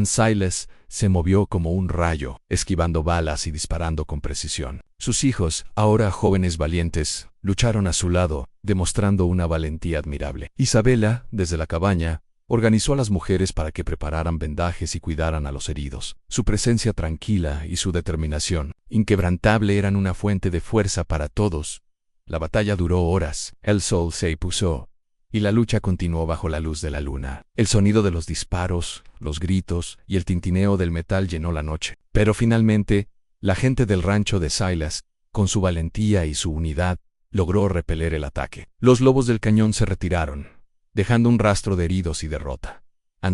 Silas se movió como un rayo, esquivando balas y disparando con precisión. Sus hijos, ahora jóvenes valientes, lucharon a su lado, demostrando una valentía admirable. Isabella, desde la cabaña, organizó a las mujeres para que prepararan vendajes y cuidaran a los heridos. Su presencia tranquila y su determinación inquebrantable eran una fuente de fuerza para todos. La batalla duró horas. El sol se puso, y la lucha continuó bajo la luz de la luna. El sonido de los disparos, los gritos y el tintineo del metal llenó la noche. Pero finalmente, la gente del rancho de Silas, con su valentía y su unidad, logró repeler el ataque. Los lobos del cañón se retiraron, dejando un rastro de heridos y derrota.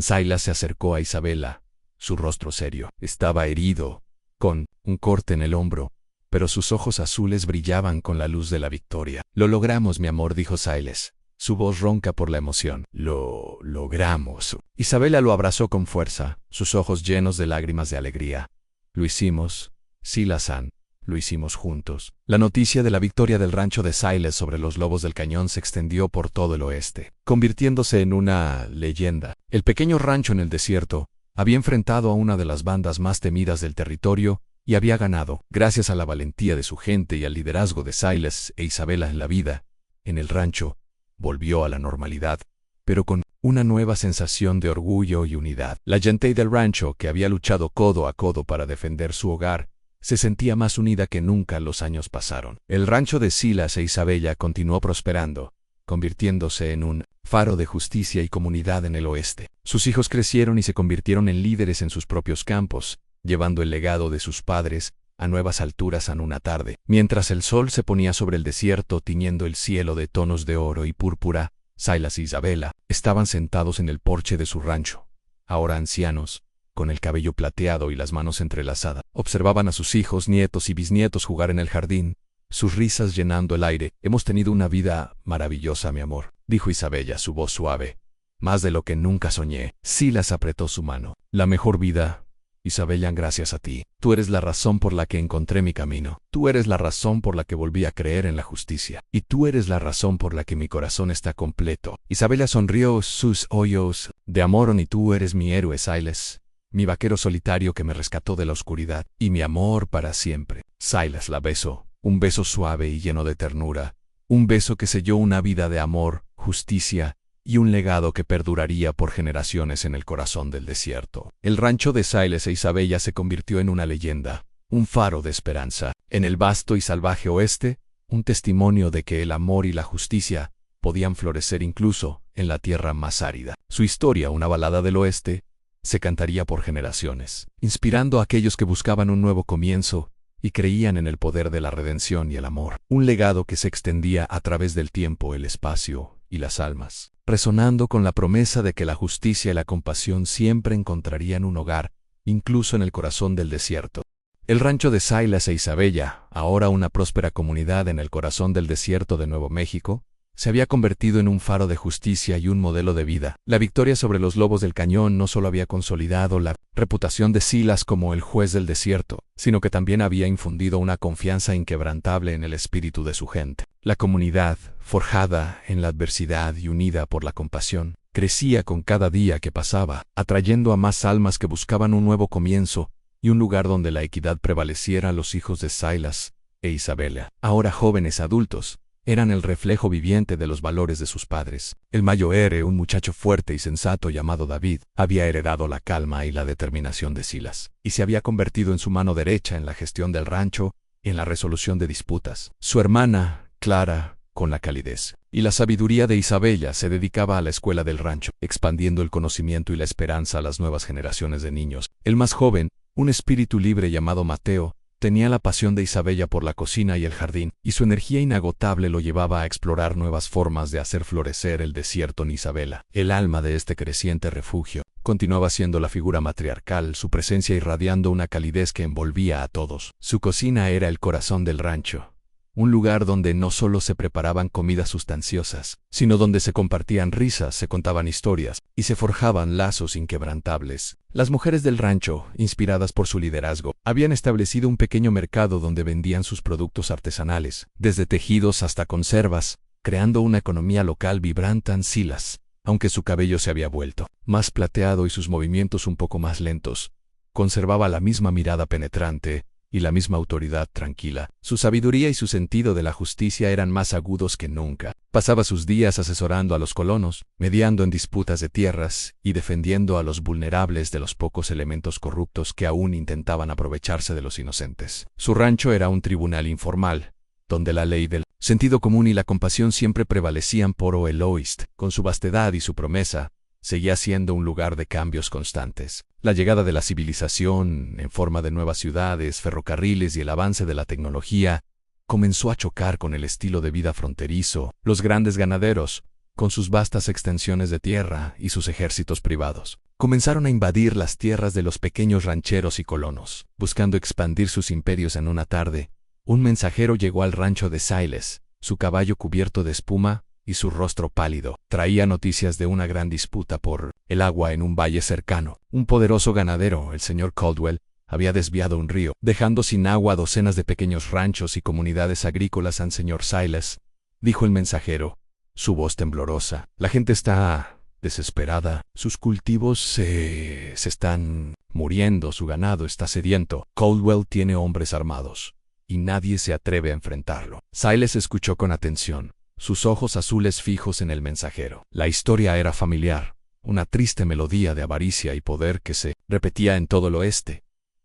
Silas se acercó a Isabela, su rostro serio. Estaba herido, con un corte en el hombro, pero sus ojos azules brillaban con la luz de la victoria. «Lo logramos, mi amor», dijo Silas, su voz ronca por la emoción. «Lo logramos». Isabela lo abrazó con fuerza, sus ojos llenos de lágrimas de alegría. «Lo hicimos, Silas-san, lo hicimos juntos». La noticia de la victoria del rancho de Silas sobre los lobos del cañón se extendió por todo el oeste, convirtiéndose en una leyenda. El pequeño rancho en el desierto había enfrentado a una de las bandas más temidas del territorio y había ganado. Gracias a la valentía de su gente y al liderazgo de Silas e Isabela en la vida, en el rancho, volvió a la normalidad, pero con una nueva sensación de orgullo y unidad. La gente del rancho, que había luchado codo a codo para defender su hogar, se sentía más unida que nunca. Los años pasaron. El rancho de Silas e Isabela continuó prosperando, convirtiéndose en un faro de justicia y comunidad en el oeste. Sus hijos crecieron y se convirtieron en líderes en sus propios campos, llevando el legado de sus padres a nuevas alturas en una tarde. Mientras el sol se ponía sobre el desierto tiñendo el cielo de tonos de oro y púrpura, Silas y Isabela estaban sentados en el porche de su rancho, ahora ancianos, con el cabello plateado y las manos entrelazadas. Observaban a sus hijos, nietos y bisnietos jugar en el jardín, sus risas llenando el aire. «Hemos tenido una vida maravillosa, mi amor», dijo Isabela, su voz suave. «Más de lo que nunca soñé». Silas apretó su mano. «La mejor vida, Isabela, gracias a ti. Tú eres la razón por la que encontré mi camino. Tú eres la razón por la que volví a creer en la justicia. Y tú eres la razón por la que mi corazón está completo». Isabela sonrió, sus ojos de amor. «Y tú eres mi héroe, Silas, mi vaquero solitario que me rescató de la oscuridad, y mi amor para siempre». Silas la besó, un beso suave y lleno de ternura, un beso que selló una vida de amor, justicia y un legado que perduraría por generaciones en el corazón del desierto. El rancho de Silas e Isabela se convirtió en una leyenda, un faro de esperanza. En el vasto y salvaje oeste, un testimonio de que el amor y la justicia podían florecer incluso en la tierra más árida. Su historia, una balada del oeste, se cantaría por generaciones, inspirando a aquellos que buscaban un nuevo comienzo y creían en el poder de la redención y el amor. Un legado que se extendía a través del tiempo, el espacio y las almas, resonando con la promesa de que la justicia y la compasión siempre encontrarían un hogar, incluso en el corazón del desierto. El rancho de Silas e Isabela, ahora una próspera comunidad en el corazón del desierto de Nuevo México, se había convertido en un faro de justicia y un modelo de vida. La victoria sobre los lobos del cañón no solo había consolidado la reputación de Silas como el juez del desierto, sino que también había infundido una confianza inquebrantable en el espíritu de su gente. La comunidad, forjada en la adversidad y unida por la compasión, crecía con cada día que pasaba, atrayendo a más almas que buscaban un nuevo comienzo y un lugar donde la equidad prevaleciera. Los hijos de Silas e Isabela, ahora jóvenes adultos, eran el reflejo viviente de los valores de sus padres. El mayor, un muchacho fuerte y sensato llamado David, había heredado la calma y la determinación de Silas, y se había convertido en su mano derecha en la gestión del rancho y en la resolución de disputas. Su hermana, Clara, con la calidez y la sabiduría de Isabela, se dedicaba a la escuela del rancho, expandiendo el conocimiento y la esperanza a las nuevas generaciones de niños. El más joven, un espíritu libre llamado Mateo, tenía la pasión de Isabela por la cocina y el jardín, y su energía inagotable lo llevaba a explorar nuevas formas de hacer florecer el desierto en Isabela. El alma de este creciente refugio continuaba siendo la figura matriarcal, su presencia irradiando una calidez que envolvía a todos. Su cocina era el corazón del rancho, un lugar donde no solo se preparaban comidas sustanciosas, sino donde se compartían risas, se contaban historias y se forjaban lazos inquebrantables. Las mujeres del rancho, inspiradas por su liderazgo, habían establecido un pequeño mercado donde vendían sus productos artesanales, desde tejidos hasta conservas, creando una economía local vibrante. Silas, aunque su cabello se había vuelto más plateado y sus movimientos un poco más lentos, conservaba la misma mirada penetrante y la misma autoridad tranquila. Su sabiduría y su sentido de la justicia eran más agudos que nunca. Pasaba sus días asesorando a los colonos, mediando en disputas de tierras y defendiendo a los vulnerables de los pocos elementos corruptos que aún intentaban aprovecharse de los inocentes. Su rancho era un tribunal informal, donde la ley del sentido común y la compasión siempre prevalecían. Port el Oest, con su vastedad y su promesa, seguía siendo un lugar de cambios constantes. La llegada de la civilización, en forma de nuevas ciudades, ferrocarriles y el avance de la tecnología, comenzó a chocar con el estilo de vida fronterizo. Los grandes ganaderos, con sus vastas extensiones de tierra y sus ejércitos privados, comenzaron a invadir las tierras de los pequeños rancheros y colonos. Buscando expandir sus imperios en una tarde, un mensajero llegó al rancho de Silas, su caballo cubierto de espuma y su rostro pálido. Traía noticias de una gran disputa por el agua en un valle cercano. Un poderoso ganadero, el señor Caldwell, había desviado un río, dejando sin agua a docenas de pequeños ranchos y comunidades agrícolas. Al señor Silas, dijo el mensajero, su voz temblorosa. La gente está desesperada. Sus cultivos se están muriendo. Su ganado está sediento. Caldwell tiene hombres armados, y nadie se atreve a enfrentarlo. Silas escuchó con atención, sus ojos azules fijos en el mensajero. La historia era familiar, una triste melodía de avaricia y poder que se repetía en todo el oeste.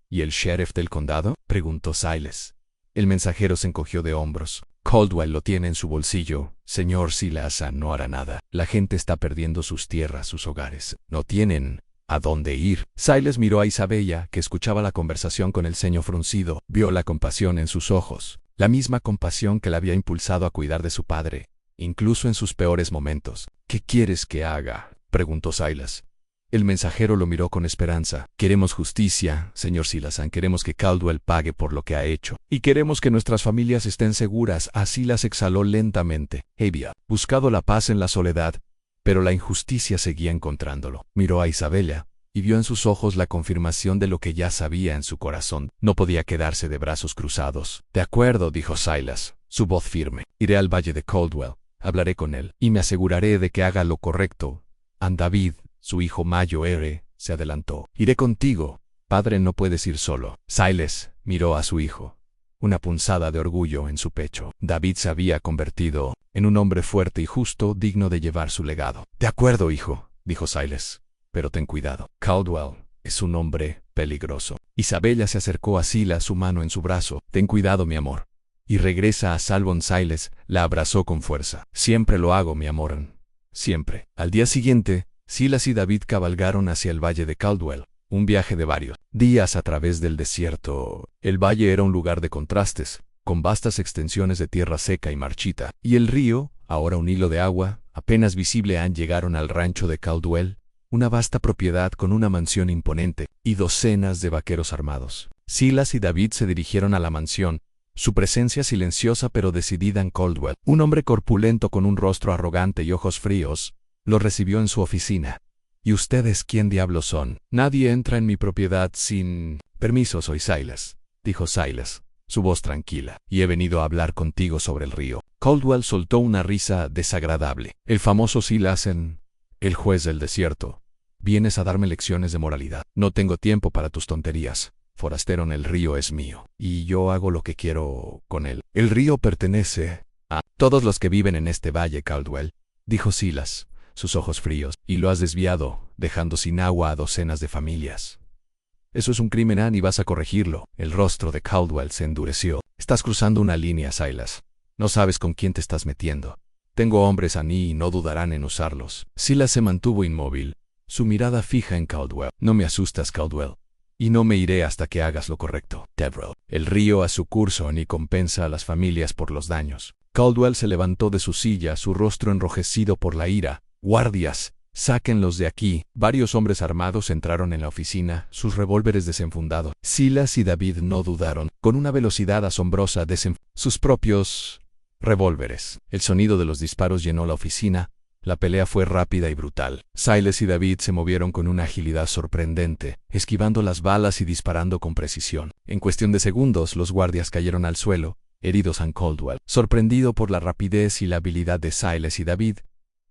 ¿Y el sheriff del condado?, preguntó Silas. El mensajero se encogió de hombros. Caldwell lo tiene en su bolsillo. Señor Silas, no hará nada. La gente está perdiendo sus tierras, sus hogares. No tienen a dónde ir. Silas miró a Isabella, que escuchaba la conversación con el ceño fruncido. Vio la compasión en sus ojos, la misma compasión que la había impulsado a cuidar de su padre, incluso en sus peores momentos. ¿Qué quieres que haga?, preguntó Silas. El mensajero lo miró con esperanza. Queremos justicia, señor Silas. Queremos que Caldwell pague por lo que ha hecho. Y queremos que nuestras familias estén seguras. Silas exhaló lentamente. Había buscado la paz en la soledad, pero la injusticia seguía encontrándolo. Miró a Isabella y vio en sus ojos la confirmación de lo que ya sabía en su corazón. No podía quedarse de brazos cruzados. De acuerdo, dijo Silas, su voz firme. Iré al valle de Caldwell, hablaré con él, y me aseguraré de que haga lo correcto. David, su hijo mayor, se adelantó. Iré contigo. Padre, no puedes ir solo. Silas miró a su hijo, una punzada de orgullo en su pecho. David se había convertido en un hombre fuerte y justo, digno de llevar su legado. De acuerdo, hijo, dijo Silas, pero ten cuidado. Caldwell es un hombre peligroso. Isabella se acercó a Silas, su mano en su brazo. Ten cuidado, mi amor. Y regresa a salvo. Silas la abrazó con fuerza. Siempre lo hago, mi amor. Siempre. Al día siguiente, Silas y David cabalgaron hacia el valle de Caldwell, un viaje de varios días a través del desierto. El valle era un lugar de contrastes, con vastas extensiones de tierra seca y marchita, y el río, ahora un hilo de agua, apenas visible. Llegaron al rancho de Caldwell, una vasta propiedad con una mansión imponente y docenas de vaqueros armados. Silas y David se dirigieron a la mansión, su presencia silenciosa pero decidida en Caldwell. Un hombre corpulento con un rostro arrogante y ojos fríos lo recibió en su oficina. ¿Y ustedes quién diablos son? Nadie entra en mi propiedad sin permiso. Soy Silas, dijo Silas, su voz tranquila, y he venido a hablar contigo sobre el río. Caldwell soltó una risa desagradable. El famoso Silas, el juez del desierto. Vienes a darme lecciones de moralidad. No tengo tiempo para tus tonterías. Forastero, el río es mío, y yo hago lo que quiero con él. El río pertenece a todos los que viven en este valle, Caldwell, dijo Silas, sus ojos fríos, y lo has desviado, dejando sin agua a docenas de familias. Eso es un crimen, y vas a corregirlo. El rostro de Caldwell se endureció. Estás cruzando una línea, Silas. No sabes con quién te estás metiendo. Tengo hombres y no dudarán en usarlos. Silas se mantuvo inmóvil, su mirada fija en Caldwell. No me asustas, Caldwell, y no me iré hasta que hagas lo correcto. Deverell. El río a su curso ni compensa a las familias por los daños. Caldwell se levantó de su silla, su rostro enrojecido por la ira. Guardias, sáquenlos de aquí. Varios hombres armados entraron en la oficina, sus revólveres desenfundados. Silas y David no dudaron. Con una velocidad asombrosa sus propios revólveres. El sonido de los disparos llenó la oficina. La pelea fue rápida y brutal. Silas y David se movieron con una agilidad sorprendente, esquivando las balas y disparando con precisión. En cuestión de segundos, los guardias cayeron al suelo, heridos. Caldwell, sorprendido por la rapidez y la habilidad de Silas y David,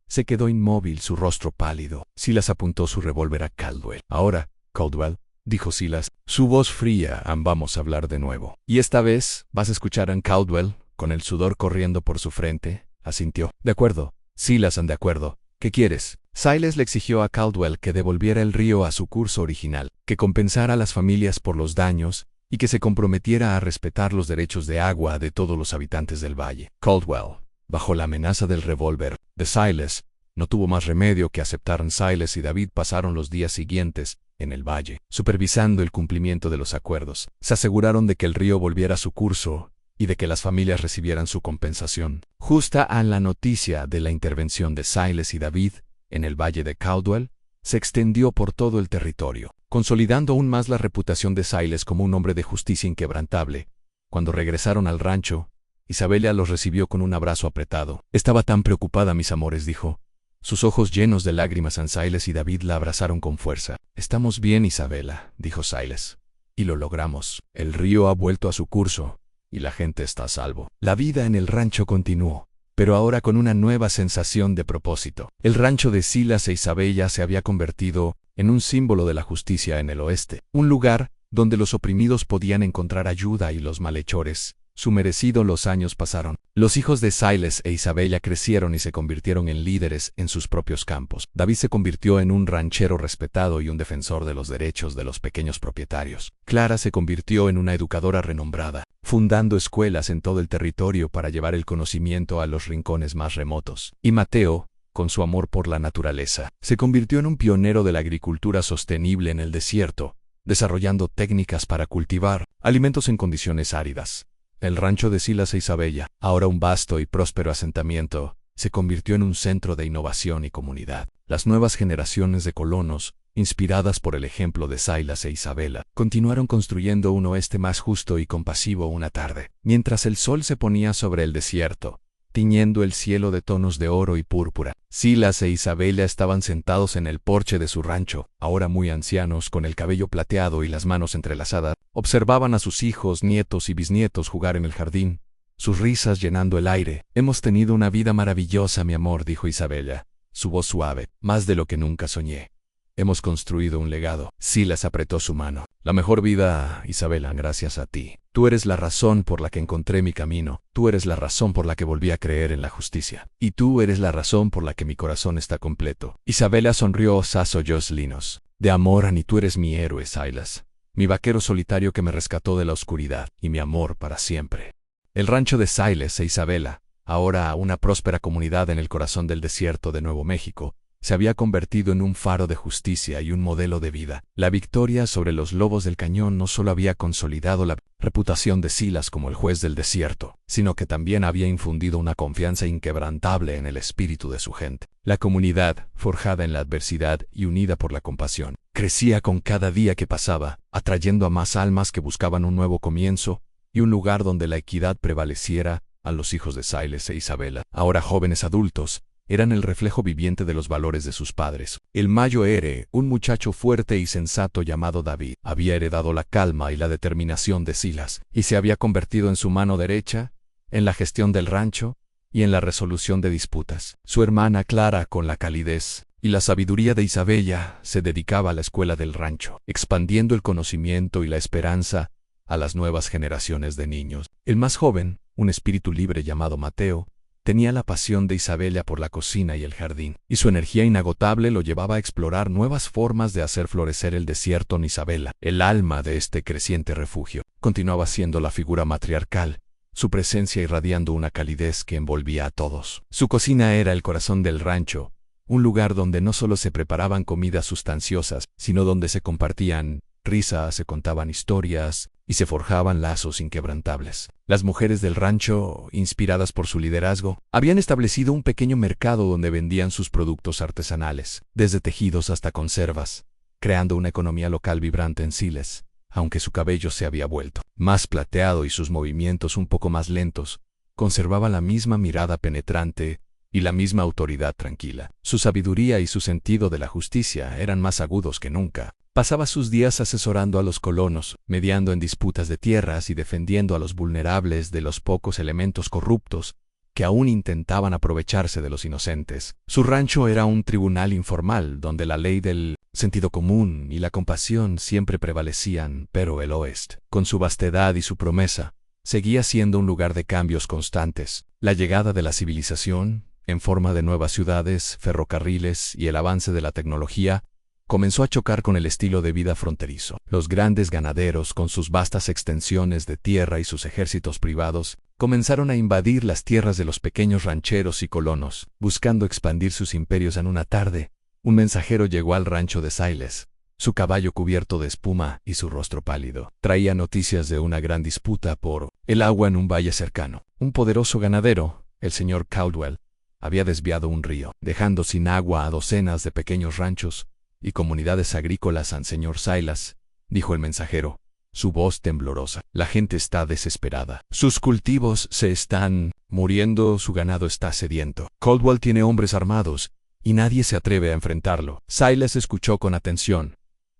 se quedó inmóvil, su rostro pálido. Silas apuntó su revólver a Caldwell. Ahora, Caldwell, dijo Silas, su voz fría, vamos a hablar de nuevo. Y esta vez, vas a escuchar. Caldwell, con el sudor corriendo por su frente, asintió. De acuerdo. Silas, de acuerdo. ¿Qué quieres? Silas le exigió a Caldwell que devolviera el río a su curso original, que compensara a las familias por los daños y que se comprometiera a respetar los derechos de agua de todos los habitantes del valle. Caldwell, bajo la amenaza del revólver de Silas, no tuvo más remedio que aceptar. Silas y David pasaron los días siguientes en el valle, supervisando el cumplimiento de los acuerdos. Se aseguraron de que el río volviera a su curso y de que las familias recibieran su compensación. Justa a la noticia de la intervención de Silas y David en el valle de Caldwell, se extendió por todo el territorio, consolidando aún más la reputación de Silas como un hombre de justicia inquebrantable. Cuando regresaron al rancho, Isabella los recibió con un abrazo apretado. Estaba tan preocupada, mis amores, dijo. Sus ojos llenos de lágrimas. Silas y David la abrazaron con fuerza. Estamos bien, Isabella, dijo Silas. Y lo logramos. El río ha vuelto a su curso, y la gente está a salvo. La vida en el rancho continuó, pero ahora con una nueva sensación de propósito. El rancho de Silas e Isabella se había convertido en un símbolo de la justicia en el oeste, un lugar donde los oprimidos podían encontrar ayuda y los malhechores. Su merecido. Los años pasaron. Los hijos de Silas e Isabella crecieron y se convirtieron en líderes en sus propios campos. David se convirtió en un ranchero respetado y un defensor de los derechos de los pequeños propietarios. Clara se convirtió en una educadora renombrada, fundando escuelas en todo el territorio para llevar el conocimiento a los rincones más remotos. Y Mateo, con su amor por la naturaleza, se convirtió en un pionero de la agricultura sostenible en el desierto, desarrollando técnicas para cultivar alimentos en condiciones áridas. El rancho de Silas e Isabella, ahora un vasto y próspero asentamiento, se convirtió en un centro de innovación y comunidad. Las nuevas generaciones de colonos, inspiradas por el ejemplo de Silas e Isabella, continuaron construyendo un oeste más justo y compasivo. Una tarde, mientras el sol se ponía sobre el desierto, tiñendo el cielo de tonos de oro y púrpura, Silas e Isabella estaban sentados en el porche de su rancho, ahora muy ancianos, con el cabello plateado y las manos entrelazadas. Observaban a sus hijos, nietos y bisnietos jugar en el jardín, sus risas llenando el aire. Hemos tenido una vida maravillosa, mi amor, dijo Isabella, su voz suave, más de lo que nunca soñé. Hemos construido un legado. Silas apretó su mano. La mejor vida, Isabella, gracias a ti. Tú eres la razón por la que encontré mi camino. Tú eres la razón por la que volví a creer en la justicia. Y tú eres la razón por la que mi corazón está completo. Isabella sonrió. Sollozos linos de amor. Ni tú eres mi héroe, Silas, mi vaquero solitario que me rescató de la oscuridad, y mi amor para siempre. El rancho de Silas e Isabella, ahora una próspera comunidad en el corazón del desierto de Nuevo México, se había convertido en un faro de justicia y un modelo de vida. La victoria sobre los lobos del cañón no solo había consolidado la reputación de Silas como el juez del desierto, sino que también había infundido una confianza inquebrantable en el espíritu de su gente. La comunidad, forjada en la adversidad y unida por la compasión, crecía con cada día que pasaba, atrayendo a más almas que buscaban un nuevo comienzo y un lugar donde la equidad prevaleciera. A los hijos de Silas e Isabella, ahora jóvenes adultos, eran el reflejo viviente de los valores de sus padres. El mayo era un muchacho fuerte y sensato llamado David. Había heredado la calma y la determinación de Silas, y se había convertido en su mano derecha, en la gestión del rancho y en la resolución de disputas. Su hermana Clara, con la calidez y la sabiduría de Isabella, se dedicaba a la escuela del rancho, expandiendo el conocimiento y la esperanza a las nuevas generaciones de niños. El más joven, un espíritu libre llamado Mateo, tenía la pasión de Isabella por la cocina y el jardín, y su energía inagotable lo llevaba a explorar nuevas formas de hacer florecer el desierto. Isabella, el alma de este creciente refugio, continuaba siendo la figura matriarcal, su presencia irradiando una calidez que envolvía a todos. Su cocina era el corazón del rancho, un lugar donde no solo se preparaban comidas sustanciosas, sino donde se compartían risas, se contaban historias y se forjaban lazos inquebrantables. Las mujeres del rancho, inspiradas por su liderazgo, habían establecido un pequeño mercado donde vendían sus productos artesanales, desde tejidos hasta conservas, creando una economía local vibrante en Silas. Aunque su cabello se había vuelto más plateado y sus movimientos un poco más lentos, conservaba la misma mirada penetrante y la misma autoridad tranquila. Su sabiduría y su sentido de la justicia eran más agudos que nunca. Pasaba sus días asesorando a los colonos, mediando en disputas de tierras y defendiendo a los vulnerables de los pocos elementos corruptos que aún intentaban aprovecharse de los inocentes. Su rancho era un tribunal informal donde la ley del sentido común y la compasión siempre prevalecían, pero el oeste, con su vastedad y su promesa, seguía siendo un lugar de cambios constantes. La llegada de la civilización, en forma de nuevas ciudades, ferrocarriles y el avance de la tecnología, comenzó a chocar con el estilo de vida fronterizo. Los grandes ganaderos, con sus vastas extensiones de tierra y sus ejércitos privados, comenzaron a invadir las tierras de los pequeños rancheros y colonos, buscando expandir sus imperios. En una tarde, un mensajero llegó al rancho de Silas, su caballo cubierto de espuma y su rostro pálido. Traía noticias de una gran disputa por el agua en un valle cercano. Un poderoso ganadero, el señor Caldwell, había desviado un río, dejando sin agua a docenas de pequeños ranchos y comunidades agrícolas. Al señor Silas, dijo el mensajero, su voz temblorosa. La gente está desesperada. Sus cultivos se están muriendo, su ganado está sediento. Caldwell tiene hombres armados y nadie se atreve a enfrentarlo. Silas escuchó con atención,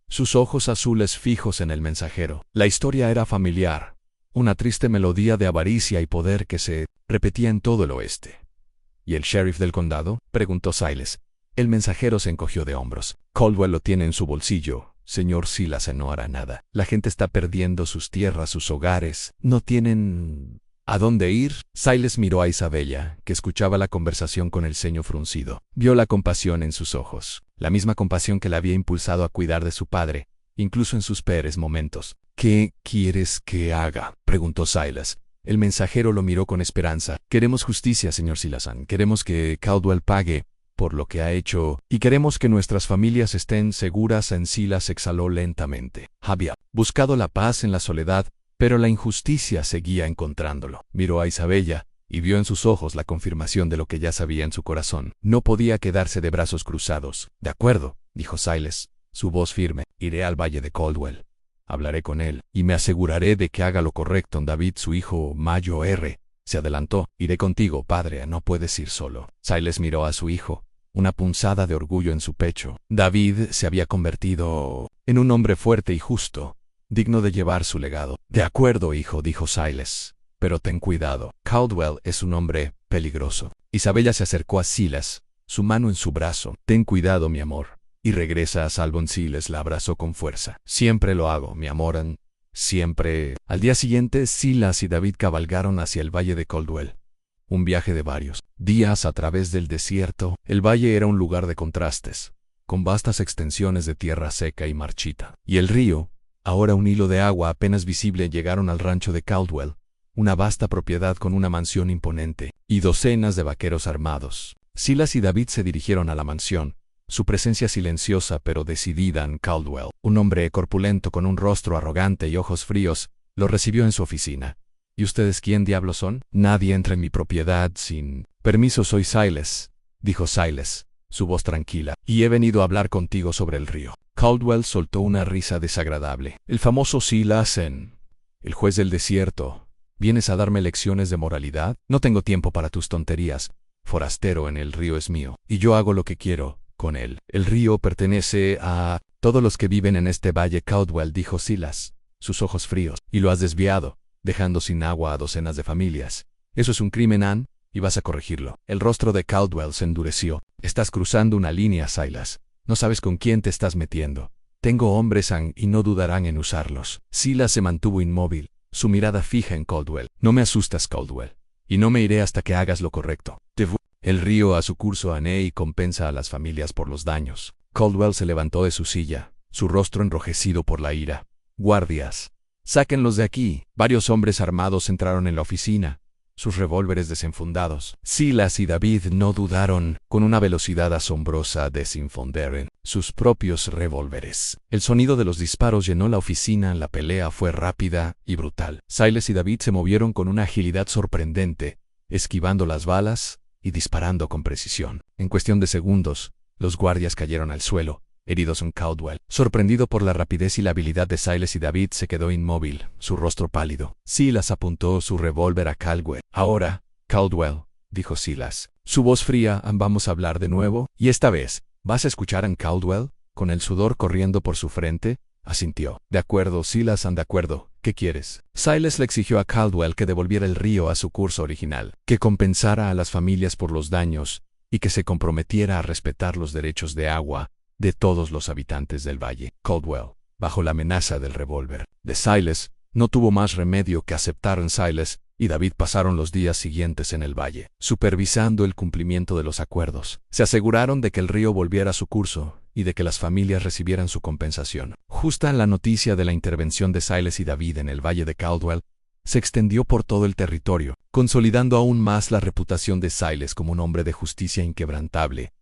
sus ojos azules fijos en el mensajero. La historia era familiar, una triste melodía de avaricia y poder que se repetía en todo el oeste. ¿Y el sheriff del condado?, preguntó Silas. El mensajero se encogió de hombros. Caldwell lo tiene en su bolsillo, señor Silas, no hará nada. La gente está perdiendo sus tierras, sus hogares. No tienen ¿a dónde ir? Silas miró a Isabella, que escuchaba la conversación con el ceño fruncido. Vio la compasión en sus ojos, la misma compasión que la había impulsado a cuidar de su padre, incluso en sus peores momentos. ¿Qué quieres que haga?, preguntó Silas. El mensajero lo miró con esperanza. Queremos justicia, señor Silasan. Queremos que Caldwell pague por lo que ha hecho, y queremos que nuestras familias estén seguras. En Silas exhaló lentamente. Había buscado la paz en la soledad, pero la injusticia seguía encontrándolo. Miró a Isabella y vio en sus ojos la confirmación de lo que ya sabía en su corazón. No podía quedarse de brazos cruzados. De acuerdo, dijo Silas, su voz firme. Iré al valle de Caldwell. Hablaré con él y me aseguraré de que haga lo correcto. David, su hijo Mayo R., se adelantó. Iré contigo, padre, no puedes ir solo. Silas miró a su hijo, una punzada de orgullo en su pecho. David se había convertido en un hombre fuerte y justo, digno de llevar su legado. De acuerdo, hijo, dijo Silas, pero ten cuidado. Caldwell es un hombre peligroso. Isabella se acercó a Silas, su mano en su brazo. Ten cuidado, mi amor, y regresa a salvo. Silas la abrazó con fuerza. Siempre lo hago, mi amor, siempre. Al día siguiente, Silas y David cabalgaron hacia el valle de Caldwell. Un viaje de varios días a través del desierto. El valle era un lugar de contrastes, con vastas extensiones de tierra seca y marchita. Y el río, ahora un hilo de agua apenas visible. Llegaron al rancho de Caldwell, una vasta propiedad con una mansión imponente y docenas de vaqueros armados. Silas y David se dirigieron a la mansión, su presencia silenciosa pero decidida. En Caldwell, un hombre corpulento con un rostro arrogante y ojos fríos, lo recibió en su oficina. ¿Y ustedes quién diablos son? Nadie entra en mi propiedad sin permiso. Soy Silas, dijo Silas, su voz tranquila, y he venido a hablar contigo sobre el río. Caldwell soltó una risa desagradable. El famoso Silas, el juez del desierto. ¿Vienes a darme lecciones de moralidad? No tengo tiempo para tus tonterías. Forastero, en el río es mío, y yo hago lo que quiero con él. El río pertenece a todos los que viven en este valle. Caldwell, dijo Silas, sus ojos fríos, y lo has desviado, dejando sin agua a docenas de familias. Eso es un crimen, Ann, y vas a corregirlo. El rostro de Caldwell se endureció. Estás cruzando una línea, Silas. No sabes con quién te estás metiendo. Tengo hombres, Ann, y no dudarán en usarlos. Silas se mantuvo inmóvil, su mirada fija en Caldwell. No me asustas, Caldwell, y no me iré hasta que hagas lo correcto. El río a su curso, Ann, y compensa a las familias por los daños. Caldwell se levantó de su silla, su rostro enrojecido por la ira. Guardias, sáquenlos de aquí. Varios hombres armados entraron en la oficina, sus revólveres desenfundados. Silas y David no dudaron. Con una velocidad asombrosa desenfundaron sus propios revólveres. El sonido de los disparos llenó la oficina. La pelea fue rápida y brutal. Silas y David se movieron con una agilidad sorprendente, esquivando las balas y disparando con precisión. En cuestión de segundos, los guardias cayeron al suelo, heridos. En Caldwell, sorprendido por la rapidez y la habilidad de Silas y David, se quedó inmóvil, su rostro pálido. Silas apuntó su revólver a Caldwell. Ahora, Caldwell, dijo Silas, su voz fría, vamos a hablar de nuevo, y esta vez, ¿vas a escuchar a Caldwell? Con el sudor corriendo por su frente, asintió. De acuerdo, Silas, de acuerdo. ¿Qué quieres? Silas le exigió a Caldwell que devolviera el río a su curso original, que compensara a las familias por los daños, y que se comprometiera a respetar los derechos de agua de todos los habitantes del valle. Caldwell, bajo la amenaza del revólver de Silas, no tuvo más remedio que aceptar. En Silas y David pasaron los días siguientes en el valle, supervisando el cumplimiento de los acuerdos. Se aseguraron de que el río volviera a su curso y de que las familias recibieran su compensación. Justa la noticia de la intervención de Silas y David en el valle de Caldwell se extendió por todo el territorio, consolidando aún más la reputación de Silas como un hombre de justicia inquebrantable.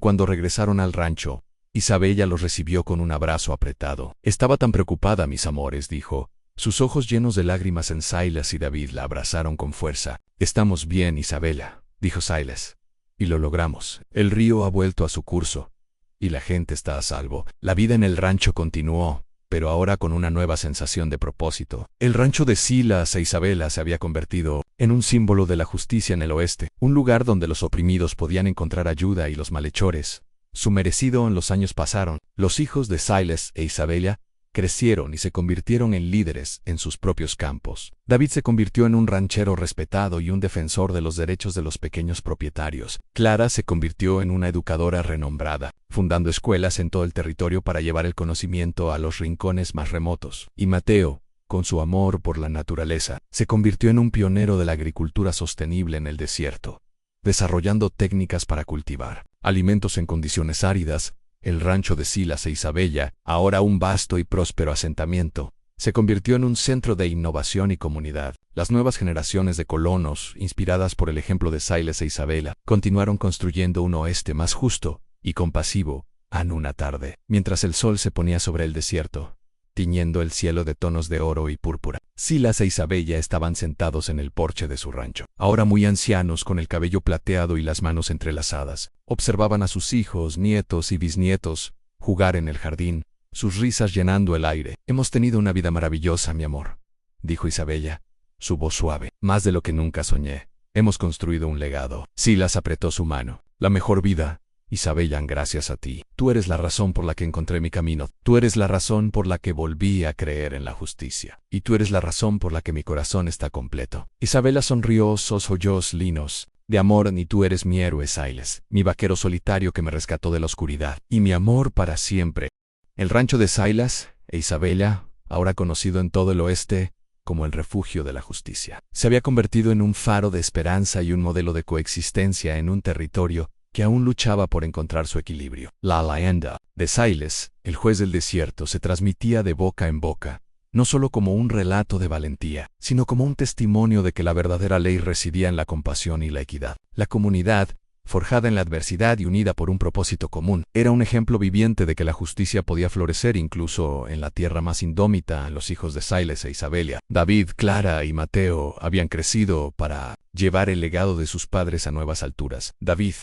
Cuando regresaron al rancho, Isabella los recibió con un abrazo apretado. Estaba tan preocupada, mis amores, dijo. Sus ojos llenos de lágrimas en Silas y David la abrazaron con fuerza. Estamos bien, Isabella, dijo Silas. Y lo logramos. El río ha vuelto a su curso. Y la gente está a salvo. La vida en el rancho continuó, pero ahora con una nueva sensación de propósito. El rancho de Silas e Isabella se había convertido en un símbolo de la justicia en el oeste, un lugar donde los oprimidos podían encontrar ayuda y los malhechores. Su merecido en los años pasaron. Los hijos de Silas e Isabella crecieron y se convirtieron en líderes en sus propios campos. David se convirtió en un ranchero respetado y un defensor de los derechos de los pequeños propietarios. Clara se convirtió en una educadora renombrada, fundando escuelas en todo el territorio para llevar el conocimiento a los rincones más remotos. Y Mateo, con su amor por la naturaleza, se convirtió en un pionero de la agricultura sostenible en el desierto, desarrollando técnicas para cultivar alimentos en condiciones áridas. El rancho de Silas e Isabella, ahora un vasto y próspero asentamiento, se convirtió en un centro de innovación y comunidad. Las nuevas generaciones de colonos, inspiradas por el ejemplo de Silas e Isabella, continuaron construyendo un oeste más justo y compasivo. En una tarde, mientras el sol se ponía sobre el desierto, tiñendo el cielo de tonos de oro y púrpura, Silas e Isabella estaban sentados en el porche de su rancho. Ahora muy ancianos, con el cabello plateado y las manos entrelazadas, observaban a sus hijos, nietos y bisnietos jugar en el jardín, sus risas llenando el aire. Hemos tenido una vida maravillosa, mi amor, dijo Isabella, su voz suave. Más de lo que nunca soñé. Hemos construido un legado. Silas apretó su mano. La mejor vida, Isabella, gracias a ti. Tú eres la razón por la que encontré mi camino. Tú eres la razón por la que volví a creer en la justicia. Y tú eres la razón por la que mi corazón está completo. Isabella sonrió, sus ojos linos de amor. Ni tú eres mi héroe, Silas, mi vaquero solitario que me rescató de la oscuridad. Y mi amor para siempre. El rancho de Silas e Isabella, ahora conocido en todo el oeste como el refugio de la justicia, se había convertido en un faro de esperanza y un modelo de coexistencia en un territorio que aún luchaba por encontrar su equilibrio. La leyenda de Silas, el juez del desierto, se transmitía de boca en boca, no solo como un relato de valentía, sino como un testimonio de que la verdadera ley residía en la compasión y la equidad. La comunidad, forjada en la adversidad y unida por un propósito común, era un ejemplo viviente de que la justicia podía florecer incluso en la tierra más indómita. Los hijos de Silas e Isabella, David, Clara y Mateo, habían crecido para llevar el legado de sus padres a nuevas alturas. David,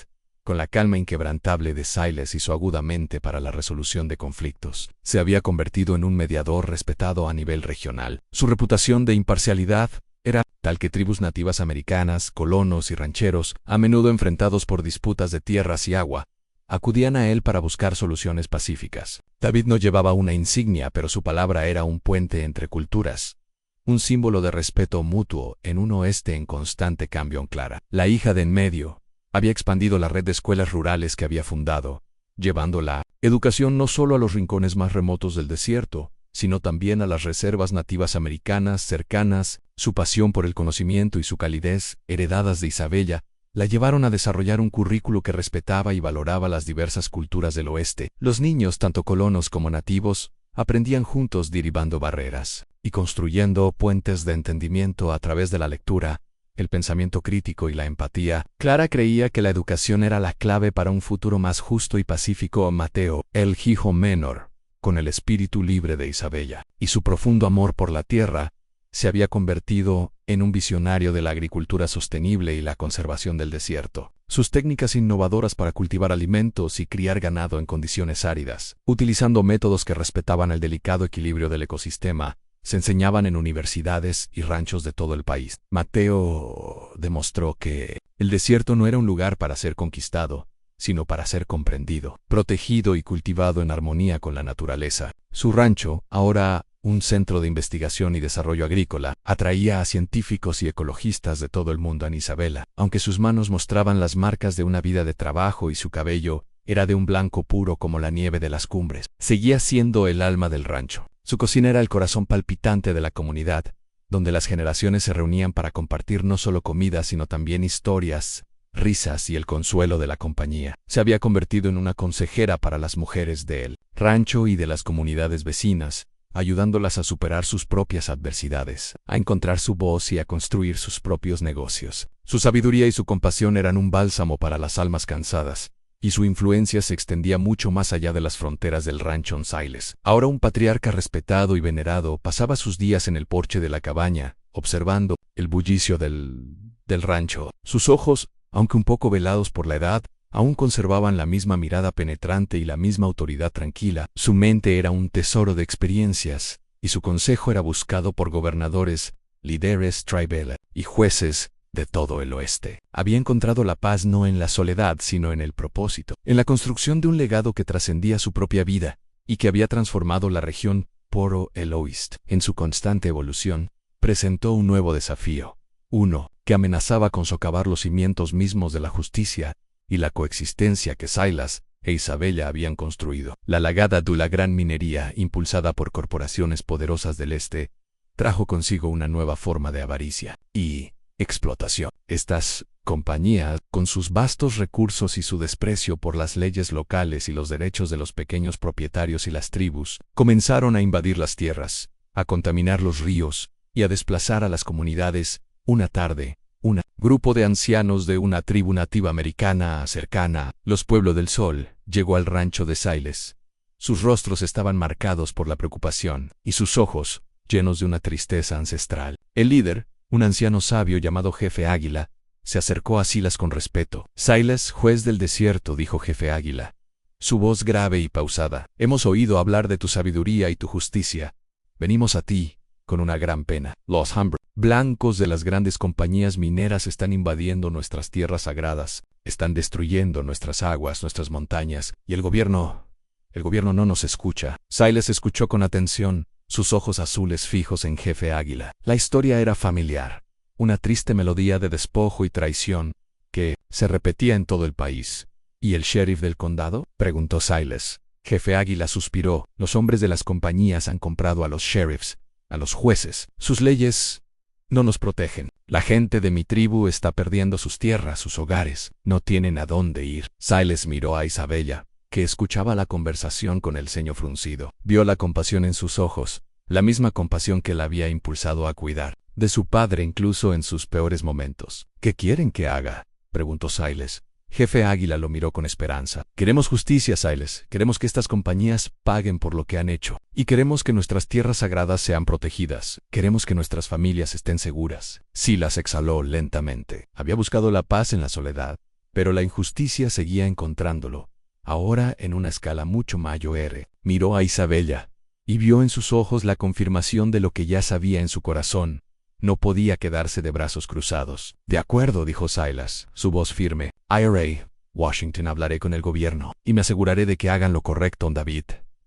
con la calma inquebrantable de Silas y su aguda mente para la resolución de conflictos, se había convertido en un mediador respetado a nivel regional. Su reputación de imparcialidad era tal que tribus nativas americanas, colonos y rancheros, a menudo enfrentados por disputas de tierras y agua, acudían a él para buscar soluciones pacíficas. David no llevaba una insignia, pero su palabra era un puente entre culturas, un símbolo de respeto mutuo en un oeste en constante cambio. Clara, la hija de en medio, había expandido la red de escuelas rurales que había fundado, llevando la educación no solo a los rincones más remotos del desierto, sino también a las reservas nativas americanas cercanas. Su pasión por el conocimiento y su calidez, heredadas de Isabella, la llevaron a desarrollar un currículo que respetaba y valoraba las diversas culturas del oeste. Los niños, tanto colonos como nativos, aprendían juntos derribando barreras y construyendo puentes de entendimiento a través de la lectura, el pensamiento crítico y la empatía. Clara creía que la educación era la clave para un futuro más justo y pacífico. Mateo, el hijo menor, con el espíritu libre de Isabella y su profundo amor por la tierra, se había convertido en un visionario de la agricultura sostenible y la conservación del desierto. Sus técnicas innovadoras para cultivar alimentos y criar ganado en condiciones áridas, utilizando métodos que respetaban el delicado equilibrio del ecosistema, se enseñaban en universidades y ranchos de todo el país. Mateo demostró que el desierto no era un lugar para ser conquistado, sino para ser comprendido, protegido y cultivado en armonía con la naturaleza. Su rancho, ahora un centro de investigación y desarrollo agrícola, atraía a científicos y ecologistas de todo el mundo. En Isabella, aunque sus manos mostraban las marcas de una vida de trabajo y su cabello era de un blanco puro como la nieve de las cumbres, seguía siendo el alma del rancho. Su cocina era el corazón palpitante de la comunidad, donde las generaciones se reunían para compartir no solo comida sino también historias, risas y el consuelo de la compañía. Se había convertido en una consejera para las mujeres del rancho y de las comunidades vecinas, ayudándolas a superar sus propias adversidades, a encontrar su voz y a construir sus propios negocios. Su sabiduría y su compasión eran un bálsamo para las almas cansadas, y su influencia se extendía mucho más allá de las fronteras del rancho Siles. Ahora un patriarca respetado y venerado pasaba sus días en el porche de la cabaña, observando el bullicio del rancho. Sus ojos, aunque un poco velados por la edad, aún conservaban la misma mirada penetrante y la misma autoridad tranquila. Su mente era un tesoro de experiencias, y su consejo era buscado por gobernadores, líderes tribales y jueces de todo el oeste. Había encontrado la paz no en la soledad, sino en el propósito, en la construcción de un legado que trascendía su propia vida, y que había transformado la región Poro el Oeste. En su constante evolución, presentó un nuevo desafío, uno que amenazaba con socavar los cimientos mismos de la justicia y la coexistencia que Silas e Isabella habían construido. La llegada de la gran minería, impulsada por corporaciones poderosas del este, trajo consigo una nueva forma de avaricia y explotación. Estas compañías, con sus vastos recursos y su desprecio por las leyes locales y los derechos de los pequeños propietarios y las tribus, comenzaron a invadir las tierras, a contaminar los ríos y a desplazar a las comunidades. Una tarde, un grupo de ancianos de una tribu nativa americana cercana, los Pueblos del Sol, llegó al rancho de Siles. Sus rostros estaban marcados por la preocupación, y sus ojos, llenos de una tristeza ancestral. El líder, un anciano sabio llamado Jefe Águila, se acercó a Silas con respeto. Silas, juez del desierto, dijo Jefe Águila, su voz grave y pausada. Hemos oído hablar de tu sabiduría y tu justicia. Venimos a ti con una gran pena. Los hombres blancos de las grandes compañías mineras están invadiendo nuestras tierras sagradas, están destruyendo nuestras aguas, nuestras montañas, y el gobierno no nos escucha. Silas escuchó con atención, sus ojos azules fijos en Jefe Águila. La historia era familiar, una triste melodía de despojo y traición que se repetía en todo el país. ¿Y el sheriff del condado?, preguntó Silas. Jefe Águila suspiró. Los hombres de las compañías han comprado a los sheriffs, a los jueces. Sus leyes no nos protegen. La gente de mi tribu está perdiendo sus tierras, sus hogares. No tienen a dónde ir. Silas miró a Isabella, que escuchaba la conversación con el ceño fruncido. Vio la compasión en sus ojos, la misma compasión que la había impulsado a cuidar de su padre incluso en sus peores momentos. ¿Qué quieren que haga?, preguntó Silas. Jefe Águila lo miró con esperanza. Queremos justicia, Silas. Queremos que estas compañías paguen por lo que han hecho. Y queremos que nuestras tierras sagradas sean protegidas. Queremos que nuestras familias estén seguras. Silas exhaló lentamente. Había buscado la paz en la soledad, pero la injusticia seguía encontrándolo, ahora en una escala mucho mayor. Miró a Isabella y vio en sus ojos la confirmación de lo que ya sabía en su corazón. No podía quedarse de brazos cruzados. De acuerdo, dijo Silas, su voz firme. IRA, Washington, hablaré con el gobierno y me aseguraré de que hagan lo correcto. David,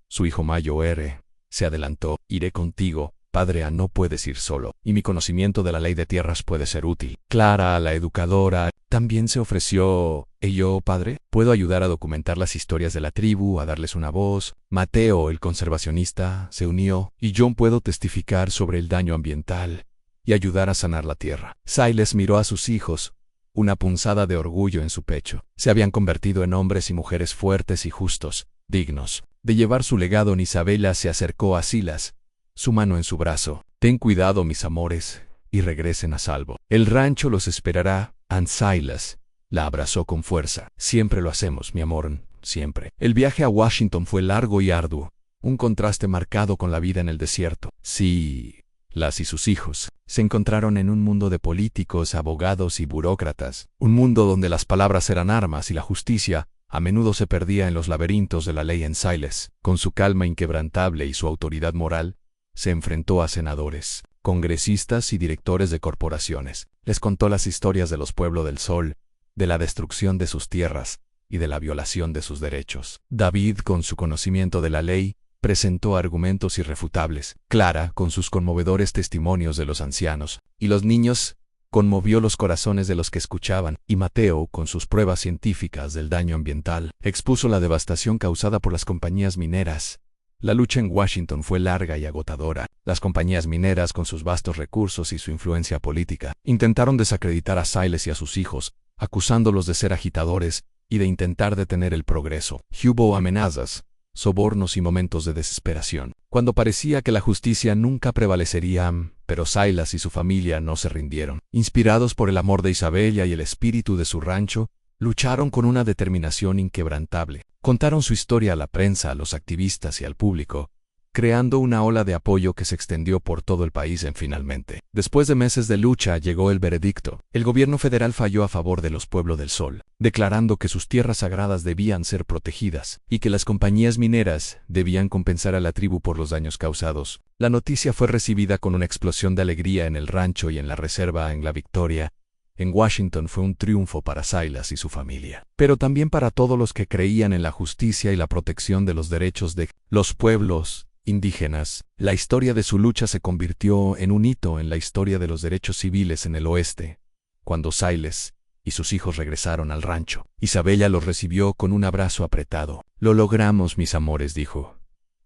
su hijo mayor, se adelantó. Iré contigo, padre. No puedes ir solo, y mi conocimiento de la ley de tierras puede ser útil. Clara, la educadora, también se ofreció. ¿Y yo, padre? Puedo ayudar a documentar las historias de la tribu, a darles una voz. Mateo, el conservacionista, se unió, y John puedo testificar sobre el daño ambiental y ayudar a sanar la tierra. Silas miró a sus hijos, una punzada de orgullo en su pecho. Se habían convertido en hombres y mujeres fuertes y justos, dignos de llevar su legado. Isabella se acercó a Silas, su mano en su brazo. Ten cuidado, mis amores, y regresen a salvo. El rancho los esperará. Silas la abrazó con fuerza. Siempre lo hacemos, mi amor, siempre. El viaje a Washington fue largo y arduo, un contraste marcado con la vida en el desierto. Sí, Las y sus hijos se encontraron en un mundo de políticos, abogados y burócratas, un mundo donde las palabras eran armas y la justicia a menudo se perdía en los laberintos de la ley. En Silas, con su calma inquebrantable y su autoridad moral, se enfrentó a senadores, congresistas y directores de corporaciones. Les contó las historias de los Pueblos del Sol, de la destrucción de sus tierras y de la violación de sus derechos. David, con su conocimiento de la ley, presentó argumentos irrefutables. Clara, con sus conmovedores testimonios de los ancianos y los niños, conmovió los corazones de los que escuchaban, y Mateo, con sus pruebas científicas del daño ambiental, expuso la devastación causada por las compañías mineras. La lucha en Washington fue larga y agotadora. Las compañías mineras, con sus vastos recursos y su influencia política, intentaron desacreditar a Silas y a sus hijos, acusándolos de ser agitadores y de intentar detener el progreso. Hubo amenazas, sobornos y momentos de desesperación, cuando parecía que la justicia nunca prevalecería, pero Silas y su familia no se rindieron. Inspirados por el amor de Isabella y el espíritu de su rancho, lucharon con una determinación inquebrantable. Contaron su historia a la prensa, a los activistas y al público, creando una ola de apoyo que se extendió por todo el país finalmente. Después de meses de lucha llegó el veredicto. El gobierno federal falló a favor de los Pueblos del Sol, declarando que sus tierras sagradas debían ser protegidas y que las compañías mineras debían compensar a la tribu por los daños causados. La noticia fue recibida con una explosión de alegría en el rancho y en la reserva en La Victoria. En Washington fue un triunfo para Silas y su familia, pero también para todos los que creían en la justicia y la protección de los derechos de los pueblos indígenas. La historia de su lucha se convirtió en un hito en la historia de los derechos civiles en el oeste. Cuando Silas y sus hijos regresaron al rancho, Isabella los recibió con un abrazo apretado. «Lo logramos, mis amores», dijo,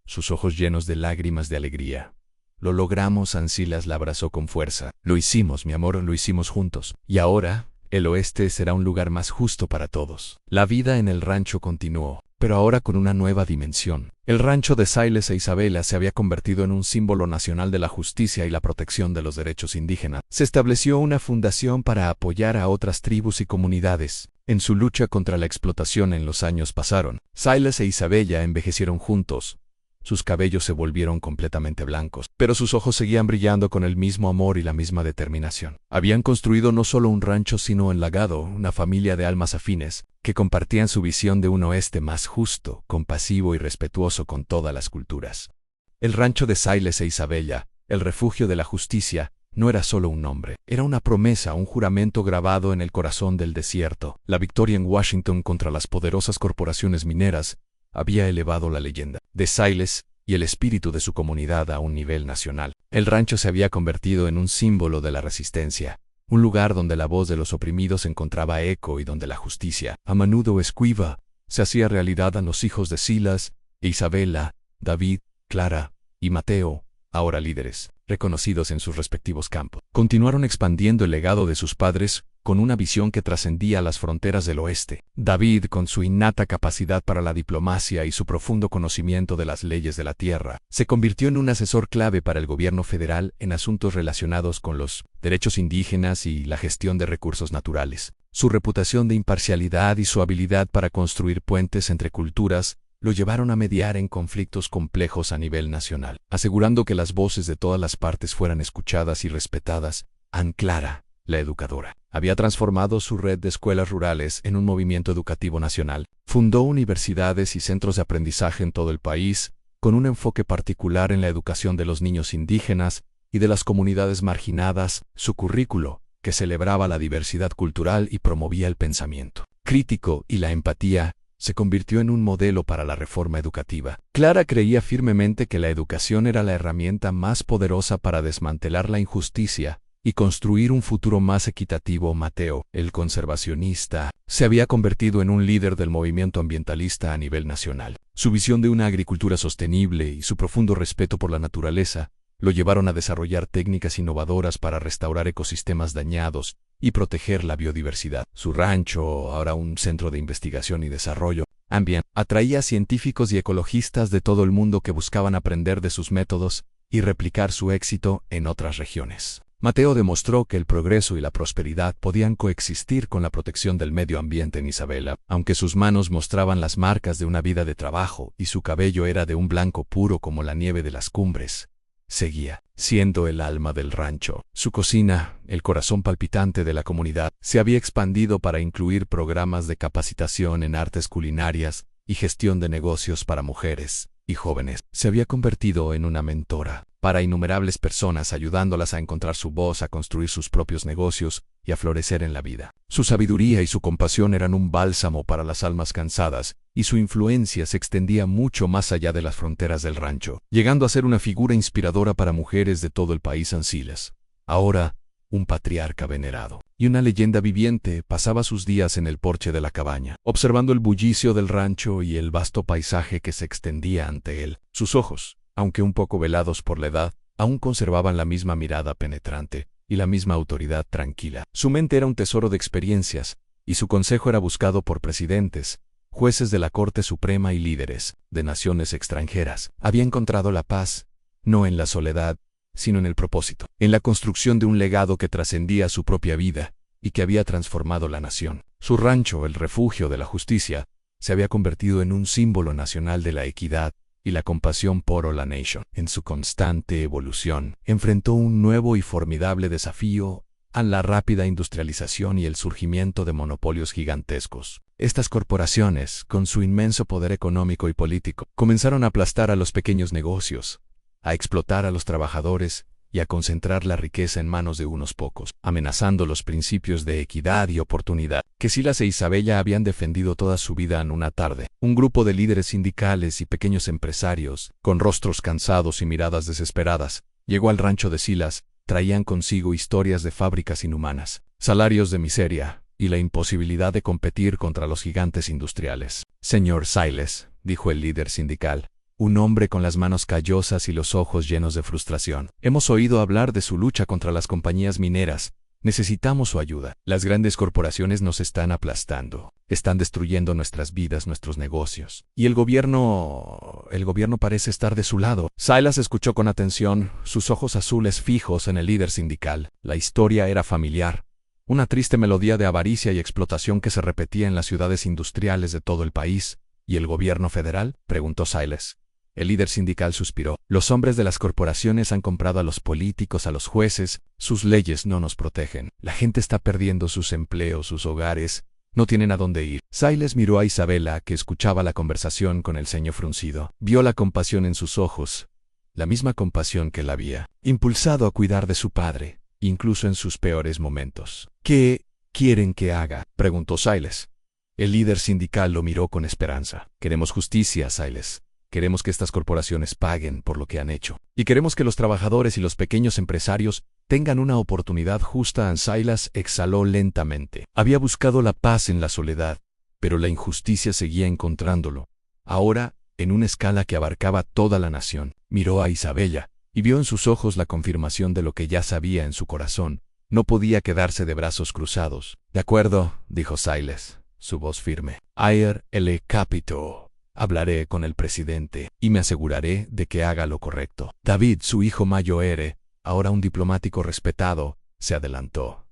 sus ojos llenos de lágrimas de alegría. «Lo logramos», Silas la abrazó con fuerza. «Lo hicimos, mi amor, lo hicimos juntos. Y ahora, el oeste será un lugar más justo para todos». La vida en el rancho continuó, pero ahora con una nueva dimensión. El rancho de Silas e Isabella se había convertido en un símbolo nacional de la justicia y la protección de los derechos indígenas. Se estableció una fundación para apoyar a otras tribus y comunidades en su lucha contra la explotación. En los años pasaron. Silas e Isabella envejecieron juntos. Sus cabellos se volvieron completamente blancos, pero sus ojos seguían brillando con el mismo amor y la misma determinación. Habían construido no solo un rancho, sino un legado, una familia de almas afines, que compartían su visión de un oeste más justo, compasivo y respetuoso con todas las culturas. El rancho de Silas e Isabella, el refugio de la justicia, no era solo un nombre, era una promesa, un juramento grabado en el corazón del desierto. La victoria en Washington contra las poderosas corporaciones mineras había elevado la leyenda de Silas y el espíritu de su comunidad a un nivel nacional. El rancho se había convertido en un símbolo de la resistencia, un lugar donde la voz de los oprimidos encontraba eco y donde la justicia, a menudo esquiva, se hacía realidad a los hijos de Silas e Isabella, David, Clara y Mateo, ahora líderes, reconocidos en sus respectivos campos. Continuaron expandiendo el legado de sus padres con una visión que trascendía las fronteras del oeste. David, con su innata capacidad para la diplomacia y su profundo conocimiento de las leyes de la tierra, se convirtió en un asesor clave para el gobierno federal en asuntos relacionados con los derechos indígenas y la gestión de recursos naturales. Su reputación de imparcialidad y su habilidad para construir puentes entre culturas lo llevaron a mediar en conflictos complejos a nivel nacional, asegurando que las voces de todas las partes fueran escuchadas y respetadas. Clara, la educadora, había transformado su red de escuelas rurales en un movimiento educativo nacional. Fundó universidades y centros de aprendizaje en todo el país, con un enfoque particular en la educación de los niños indígenas y de las comunidades marginadas. Su currículo, que celebraba la diversidad cultural y promovía el pensamiento crítico y la empatía, se convirtió en un modelo para la reforma educativa. Clara creía firmemente que la educación era la herramienta más poderosa para desmantelar la injusticia y construir un futuro más equitativo. Mateo, el conservacionista, se había convertido en un líder del movimiento ambientalista a nivel nacional. Su visión de una agricultura sostenible y su profundo respeto por la naturaleza lo llevaron a desarrollar técnicas innovadoras para restaurar ecosistemas dañados y proteger la biodiversidad. Su rancho, ahora un centro de investigación y desarrollo, atraía a científicos y ecologistas de todo el mundo que buscaban aprender de sus métodos y replicar su éxito en otras regiones. Mateo demostró que el progreso y la prosperidad podían coexistir con la protección del medio ambiente en Isabella, aunque sus manos mostraban las marcas de una vida de trabajo y su cabello era de un blanco puro como la nieve de las cumbres. Seguía siendo el alma del rancho. Su cocina, el corazón palpitante de la comunidad, se había expandido para incluir programas de capacitación en artes culinarias y gestión de negocios para mujeres y jóvenes. Se había convertido en una mentora para innumerables personas, ayudándolas a encontrar su voz, a construir sus propios negocios y a florecer en la vida. Su sabiduría y su compasión eran un bálsamo para las almas cansadas, y su influencia se extendía mucho más allá de las fronteras del rancho, llegando a ser una figura inspiradora para mujeres de todo el país. Silas, ahora un patriarca venerado y una leyenda viviente, pasaba sus días en el porche de la cabaña, observando el bullicio del rancho y el vasto paisaje que se extendía ante él. Sus ojos, aunque un poco velados por la edad, aún conservaban la misma mirada penetrante y la misma autoridad tranquila. Su mente era un tesoro de experiencias, y su consejo era buscado por presidentes, jueces de la Corte Suprema y líderes de naciones extranjeras. Había encontrado la paz, no en la soledad, sino en el propósito, en la construcción de un legado que trascendía su propia vida y que había transformado la nación. Su rancho, el refugio de la justicia, se había convertido en un símbolo nacional de la equidad y la compasión por la nation. En su constante evolución, enfrentó un nuevo y formidable desafío a la rápida industrialización y el surgimiento de monopolios gigantescos. Estas corporaciones, con su inmenso poder económico y político, comenzaron a aplastar a los pequeños negocios, a explotar a los trabajadores y a concentrar la riqueza en manos de unos pocos, amenazando los principios de equidad y oportunidad que Silas e Isabella habían defendido toda su vida. En una tarde, un grupo de líderes sindicales y pequeños empresarios, con rostros cansados y miradas desesperadas, llegó al rancho de Silas. Traían consigo historias de fábricas inhumanas, salarios de miseria y la imposibilidad de competir contra los gigantes industriales. Señor Silas, dijo el líder sindical, un hombre con las manos callosas y los ojos llenos de frustración. Hemos oído hablar de su lucha contra las compañías mineras. Necesitamos su ayuda. Las grandes corporaciones nos están aplastando. Están destruyendo nuestras vidas, nuestros negocios. Y el gobierno parece estar de su lado. Silas escuchó con atención, sus ojos azules fijos en el líder sindical. La historia era familiar. Una triste melodía de avaricia y explotación que se repetía en las ciudades industriales de todo el país. ¿Y el gobierno federal?, preguntó Silas. El líder sindical suspiró. Los hombres de las corporaciones han comprado a los políticos, a los jueces. Sus leyes no nos protegen. La gente está perdiendo sus empleos, sus hogares. No tienen a dónde ir. Silas miró a Isabella, que escuchaba la conversación con el ceño fruncido. Vio la compasión en sus ojos, la misma compasión que la había impulsado a cuidar de su padre, incluso en sus peores momentos. ¿Qué quieren que haga?, preguntó Silas. El líder sindical lo miró con esperanza. Queremos justicia, Silas. Queremos que estas corporaciones paguen por lo que han hecho. Y queremos que los trabajadores y los pequeños empresarios tengan una oportunidad justa. Silas exhaló lentamente. Había buscado la paz en la soledad, pero la injusticia seguía encontrándolo. Ahora, en una escala que abarcaba toda la nación. Miró a Isabella y vio en sus ojos la confirmación de lo que ya sabía en su corazón. No podía quedarse de brazos cruzados. De acuerdo, dijo Silas, su voz firme. Ayer el capito. Hablaré con el presidente y me aseguraré de que haga lo correcto. David, su hijo mayor, ahora un diplomático respetado, se adelantó.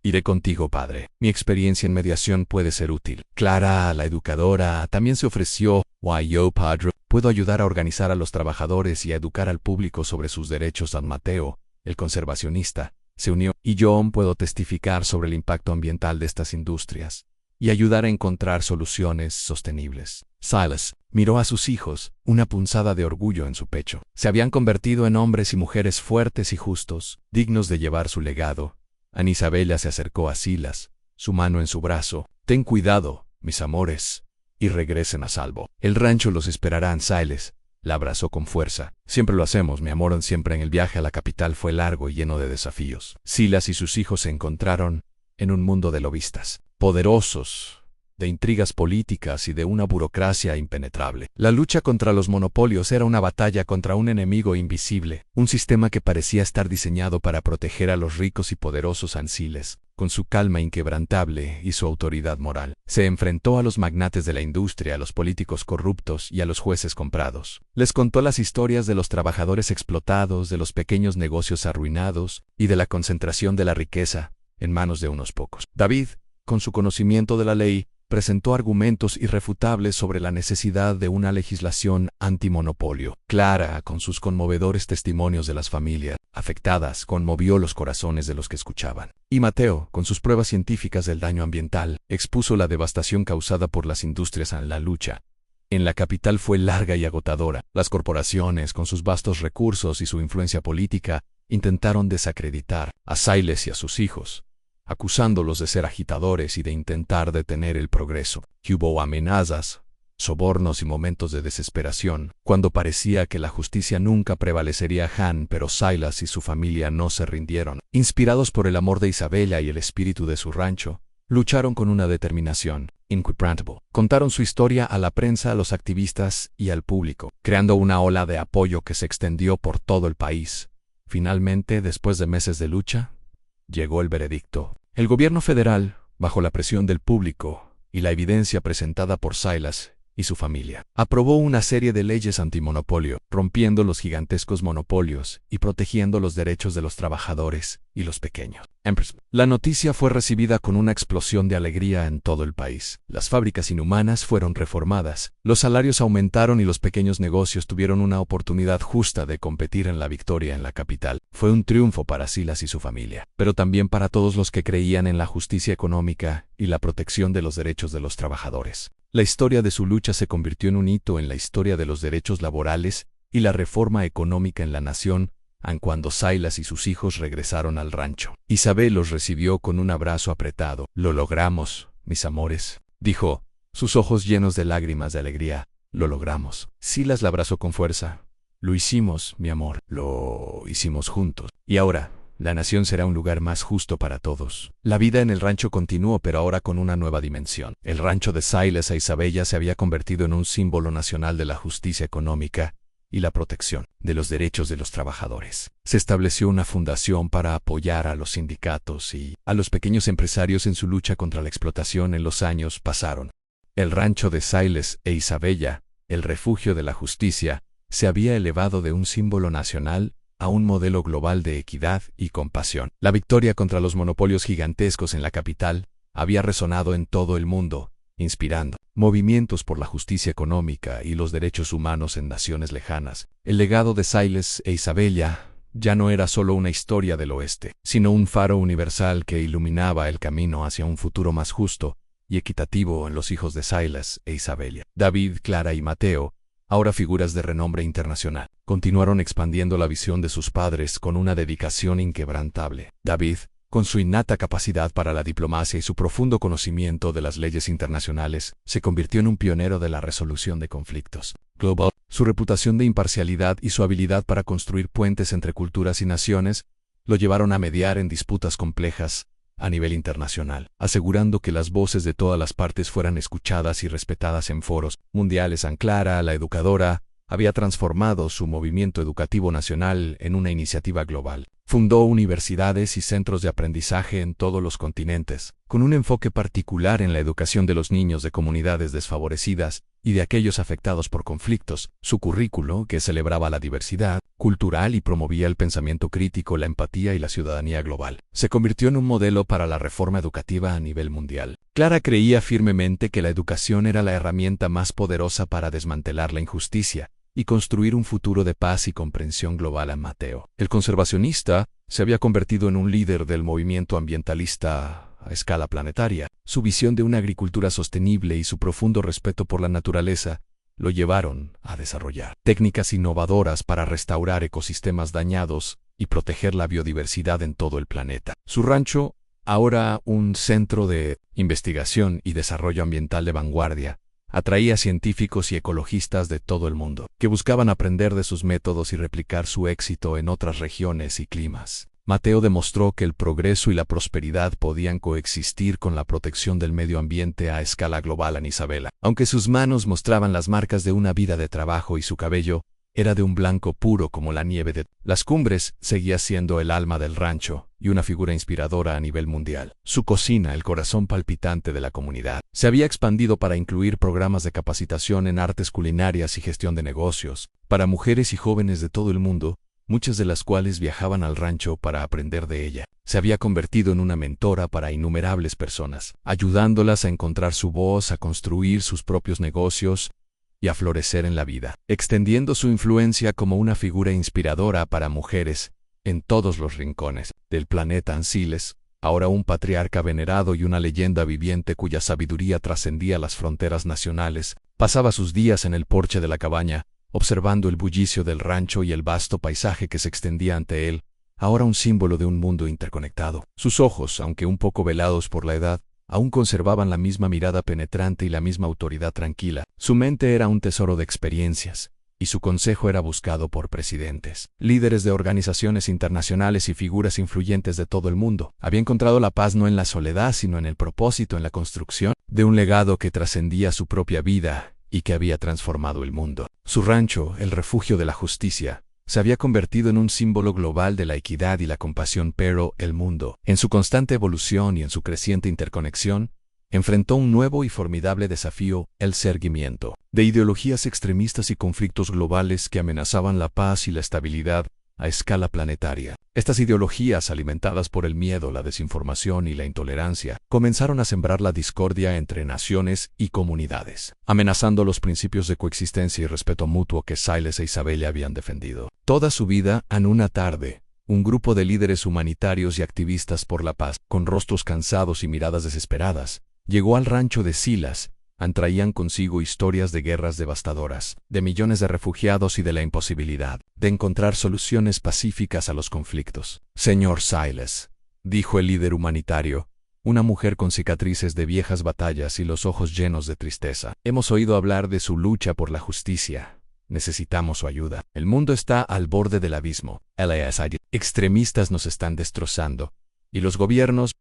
Iré contigo, padre. Mi experiencia en mediación puede ser útil. Clara, la educadora, también se ofreció. Yo, padre, puedo ayudar a organizar a los trabajadores y a educar al público sobre sus derechos. San Mateo, el conservacionista, se unió. Y yo puedo testificar sobre el impacto ambiental de estas industrias y ayudar a encontrar soluciones sostenibles. Silas miró a sus hijos, una punzada de orgullo en su pecho. Se habían convertido en hombres y mujeres fuertes y justos, dignos de llevar su legado. Isabella se acercó a Silas, su mano en su brazo. Ten cuidado, mis amores, y regresen a salvo. El rancho los esperará. Silas la abrazó con fuerza. Siempre lo hacemos, mi amor. Siempre. En el viaje a la capital fue largo y lleno de desafíos. Silas y sus hijos se encontraron en un mundo de lobistas poderosos, de intrigas políticas y de una burocracia impenetrable. La lucha contra los monopolios era una batalla contra un enemigo invisible, un sistema que parecía estar diseñado para proteger a los ricos y poderosos. Silas, con su calma inquebrantable y su autoridad moral, se enfrentó a los magnates de la industria, a los políticos corruptos y a los jueces comprados. Les contó las historias de los trabajadores explotados, de los pequeños negocios arruinados y de la concentración de la riqueza en manos de unos pocos. David, con su conocimiento de la ley, presentó argumentos irrefutables sobre la necesidad de una legislación antimonopolio. Clara, con sus conmovedores testimonios de las familias afectadas, conmovió los corazones de los que escuchaban. Y Mateo, con sus pruebas científicas del daño ambiental, expuso la devastación causada por las industrias. En la lucha en la capital fue larga y agotadora. Las corporaciones, con sus vastos recursos y su influencia política, intentaron desacreditar a Silas y a sus hijos, acusándolos de ser agitadores y de intentar detener el progreso. Hubo amenazas, sobornos y momentos de desesperación, cuando parecía que la justicia nunca prevalecería. Pero Silas y su familia no se rindieron. Inspirados por el amor de Isabella y el espíritu de su rancho, lucharon con una determinación inquebrantable. Contaron su historia a la prensa, a los activistas y al público, creando una ola de apoyo que se extendió por todo el país. Finalmente, después de meses de lucha, llegó el veredicto. El gobierno federal, bajo la presión del público y la evidencia presentada por Silas y su familia, aprobó una serie de leyes antimonopolio, rompiendo los gigantescos monopolios y protegiendo los derechos de los trabajadores y los pequeños. La noticia fue recibida con una explosión de alegría en todo el país. Las fábricas inhumanas fueron reformadas, los salarios aumentaron y los pequeños negocios tuvieron una oportunidad justa de competir en la victoria en la capital. Fue un triunfo para Silas y su familia, pero también para todos los que creían en la justicia económica y la protección de los derechos de los trabajadores. La historia de su lucha se convirtió en un hito en la historia de los derechos laborales y la reforma económica en la nación, aun cuando Silas y sus hijos regresaron al rancho. Isabel los recibió con un abrazo apretado. «Lo logramos, mis amores», dijo, sus ojos llenos de lágrimas de alegría. «Lo logramos». Silas la abrazó con fuerza. «Lo hicimos, mi amor. Lo hicimos juntos. Y ahora, la nación será un lugar más justo para todos». La vida en el rancho continuó, pero ahora con una nueva dimensión. El rancho de Silas e Isabella se había convertido en un símbolo nacional de la justicia económica y la protección de los derechos de los trabajadores. Se estableció una fundación para apoyar a los sindicatos y a los pequeños empresarios en su lucha contra la explotación. En los años pasaron. El rancho de Silas e Isabella, el refugio de la justicia, se había elevado de un símbolo nacional a un modelo global de equidad y compasión. La victoria contra los monopolios gigantescos en la capital había resonado en todo el mundo, inspirando movimientos por la justicia económica y los derechos humanos en naciones lejanas. El legado de Silas e Isabella ya no era solo una historia del oeste, sino un faro universal que iluminaba el camino hacia un futuro más justo y equitativo en los hijos de Silas e Isabella. David, Clara y Mateo, ahora figuras de renombre internacional, continuaron expandiendo la visión de sus padres con una dedicación inquebrantable. David, con su innata capacidad para la diplomacia y su profundo conocimiento de las leyes internacionales, se convirtió en un pionero de la resolución de conflictos global. Su reputación de imparcialidad y su habilidad para construir puentes entre culturas y naciones lo llevaron a mediar en disputas complejas a nivel internacional, asegurando que las voces de todas las partes fueran escuchadas y respetadas en foros mundiales. Clara, la educadora, había transformado su movimiento educativo nacional en una iniciativa global. Fundó universidades y centros de aprendizaje en todos los continentes, con un enfoque particular en la educación de los niños de comunidades desfavorecidas y de aquellos afectados por conflictos. Su currículo, que celebraba la diversidad cultural y promovía el pensamiento crítico, la empatía y la ciudadanía global, se convirtió en un modelo para la reforma educativa a nivel mundial. Clara creía firmemente que la educación era la herramienta más poderosa para desmantelar la injusticia y construir un futuro de paz y comprensión global. A Mateo, el conservacionista, se había convertido en un líder del movimiento ambientalista a escala planetaria. Su visión de una agricultura sostenible y su profundo respeto por la naturaleza lo llevaron a desarrollar técnicas innovadoras para restaurar ecosistemas dañados y proteger la biodiversidad en todo el planeta. Su rancho, ahora un centro de investigación y desarrollo ambiental de vanguardia, atraía científicos y ecologistas de todo el mundo, que buscaban aprender de sus métodos y replicar su éxito en otras regiones y climas. Mateo demostró que el progreso y la prosperidad podían coexistir con la protección del medio ambiente a escala global. En Isabela, aunque sus manos mostraban las marcas de una vida de trabajo y su cabello era de un blanco puro como la nieve de las cumbres, seguía siendo el alma del rancho y una figura inspiradora a nivel mundial. Su cocina, el corazón palpitante de la comunidad, se había expandido para incluir programas de capacitación en artes culinarias y gestión de negocios para mujeres y jóvenes de todo el mundo, muchas de las cuales viajaban al rancho para aprender de ella. Se había convertido en una mentora para innumerables personas, ayudándolas a encontrar su voz, a construir sus propios negocios y a florecer en la vida, extendiendo su influencia como una figura inspiradora para mujeres en todos los rincones del planeta. Silas, ahora un patriarca venerado y una leyenda viviente cuya sabiduría trascendía las fronteras nacionales, pasaba sus días en el porche de la cabaña, observando el bullicio del rancho y el vasto paisaje que se extendía ante él, ahora un símbolo de un mundo interconectado. Sus ojos, aunque un poco velados por la edad, aún conservaban la misma mirada penetrante y la misma autoridad tranquila. Su mente era un tesoro de experiencias, y su consejo era buscado por presidentes, líderes de organizaciones internacionales y figuras influyentes de todo el mundo. Había encontrado la paz no en la soledad, sino en el propósito, en la construcción de un legado que trascendía su propia vida y que había transformado el mundo. Su rancho, el refugio de la justicia, se había convertido en un símbolo global de la equidad y la compasión, pero el mundo, en su constante evolución y en su creciente interconexión, enfrentó un nuevo y formidable desafío: el surgimiento de ideologías extremistas y conflictos globales que amenazaban la paz y la estabilidad a escala planetaria. Estas ideologías, alimentadas por el miedo, la desinformación y la intolerancia, comenzaron a sembrar la discordia entre naciones y comunidades, amenazando los principios de coexistencia y respeto mutuo que Silas e Isabella habían defendido toda su vida. En una tarde, un grupo de líderes humanitarios y activistas por la paz, con rostros cansados y miradas desesperadas, llegó al rancho de Silas. Traían consigo historias de guerras devastadoras, de millones de refugiados y de la imposibilidad de encontrar soluciones pacíficas a los conflictos. «Señor Silas», dijo el líder humanitario, una mujer con cicatrices de viejas batallas y los ojos llenos de tristeza, «hemos oído hablar de su lucha por la justicia. Necesitamos su ayuda. El mundo está al borde del abismo. Los extremistas nos están destrozando. Y los gobiernos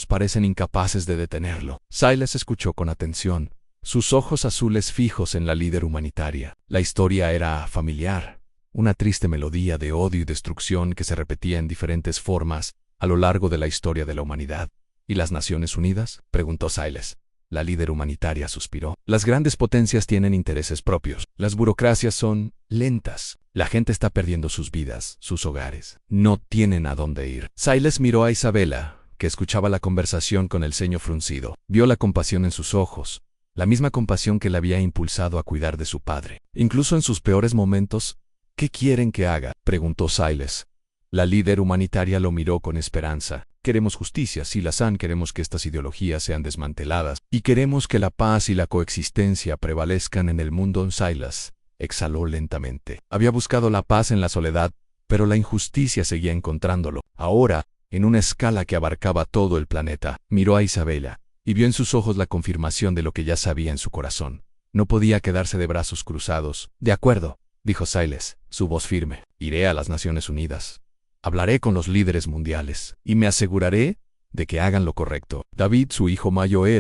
parecen incapaces de detenerlo». Silas escuchó con atención, sus ojos azules fijos en la líder humanitaria. La historia era familiar, una triste melodía de odio y destrucción que se repetía en diferentes formas a lo largo de la historia de la humanidad. ¿Y las Naciones Unidas?, preguntó Silas. La líder humanitaria suspiró. «Las grandes potencias tienen intereses propios. Las burocracias son lentas. La gente está perdiendo sus vidas, sus hogares. No tienen a dónde ir». Silas miró a Isabella, que escuchaba la conversación con el ceño fruncido. Vio la compasión en sus ojos, la misma compasión que la había impulsado a cuidar de su padre, incluso en sus peores momentos. «¿Qué quieren que haga?», preguntó Silas. La líder humanitaria lo miró con esperanza. «Queremos justicia, Silas. Queremos que estas ideologías sean desmanteladas y queremos que la paz y la coexistencia prevalezcan en el mundo». Silas exhaló lentamente. Había buscado la paz en la soledad, pero la injusticia seguía encontrándolo. Ahora, en una escala que abarcaba todo el planeta, miró a Isabella y vio en sus ojos la confirmación de lo que ya sabía en su corazón. No podía quedarse de brazos cruzados. «De acuerdo», dijo Silas, su voz firme. «Iré a las Naciones Unidas. Hablaré con los líderes mundiales y me aseguraré de que hagan lo correcto». David, su hijo mayor,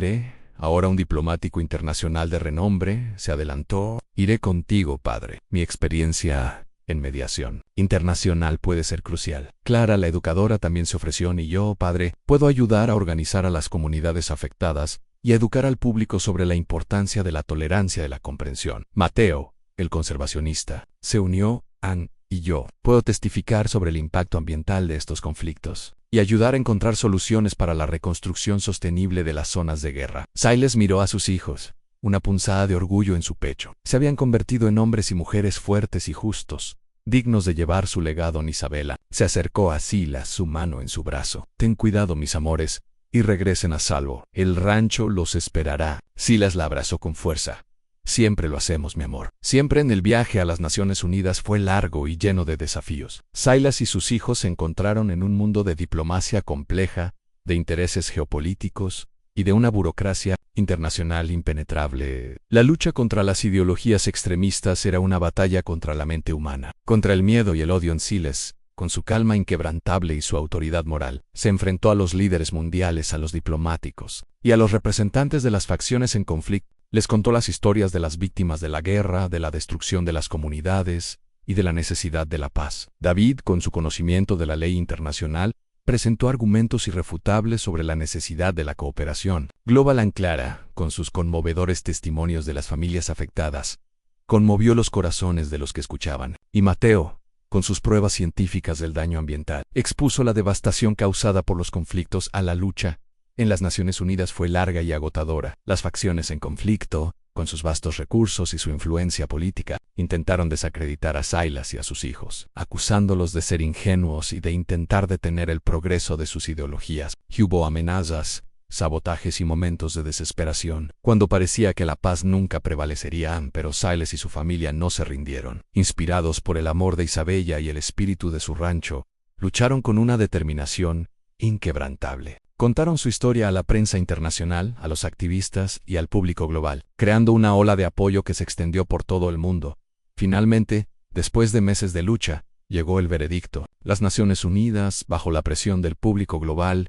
ahora un diplomático internacional de renombre, se adelantó. «Iré contigo, padre. Mi experiencia en mediación internacional puede ser crucial». Clara, la educadora, también se ofreció. «Y yo, padre, puedo ayudar a organizar a las comunidades afectadas y a educar al público sobre la importancia de la tolerancia y la comprensión». Mateo, el conservacionista, se unió. «Ann y yo puedo testificar sobre el impacto ambiental de estos conflictos y ayudar a encontrar soluciones para la reconstrucción sostenible de las zonas de guerra». Silas miró a sus hijos, una punzada de orgullo en su pecho. Se habían convertido en hombres y mujeres fuertes y justos, dignos de llevar su legado. Isabella se acercó a Silas, su mano en su brazo. «Ten cuidado, mis amores, y regresen a salvo. El rancho los esperará». Silas la abrazó con fuerza. «Siempre lo hacemos, mi amor». Siempre en el viaje a las Naciones Unidas fue largo y lleno de desafíos. Silas y sus hijos se encontraron en un mundo de diplomacia compleja, de intereses geopolíticos y de una burocracia internacional impenetrable. La lucha contra las ideologías extremistas era una batalla contra la mente humana, contra el miedo y el odio. Silas, con su calma inquebrantable y su autoridad moral, se enfrentó a los líderes mundiales, a los diplomáticos y a los representantes de las facciones en conflicto. Les contó las historias de las víctimas de la guerra, de la destrucción de las comunidades y de la necesidad de la paz. David, con su conocimiento de la ley internacional, presentó argumentos irrefutables sobre la necesidad de la cooperación global. Clara, con sus conmovedores testimonios de las familias afectadas, conmovió los corazones de los que escuchaban. Y Mateo, con sus pruebas científicas del daño ambiental, expuso la devastación causada por los conflictos. La lucha en las Naciones Unidas fue larga y agotadora. Las facciones en conflicto, con sus vastos recursos y su influencia política, intentaron desacreditar a Silas y a sus hijos, acusándolos de ser ingenuos y de intentar detener el progreso de sus ideologías. Hubo amenazas, sabotajes y momentos de desesperación, cuando parecía que la paz nunca prevalecería. Pero Silas y su familia no se rindieron. Inspirados por el amor de Isabella y el espíritu de su rancho, lucharon con una determinación inquebrantable. Contaron su historia a la prensa internacional, a los activistas y al público global, creando una ola de apoyo que se extendió por todo el mundo. Finalmente, después de meses de lucha, llegó el veredicto. Las Naciones Unidas, bajo la presión del público global,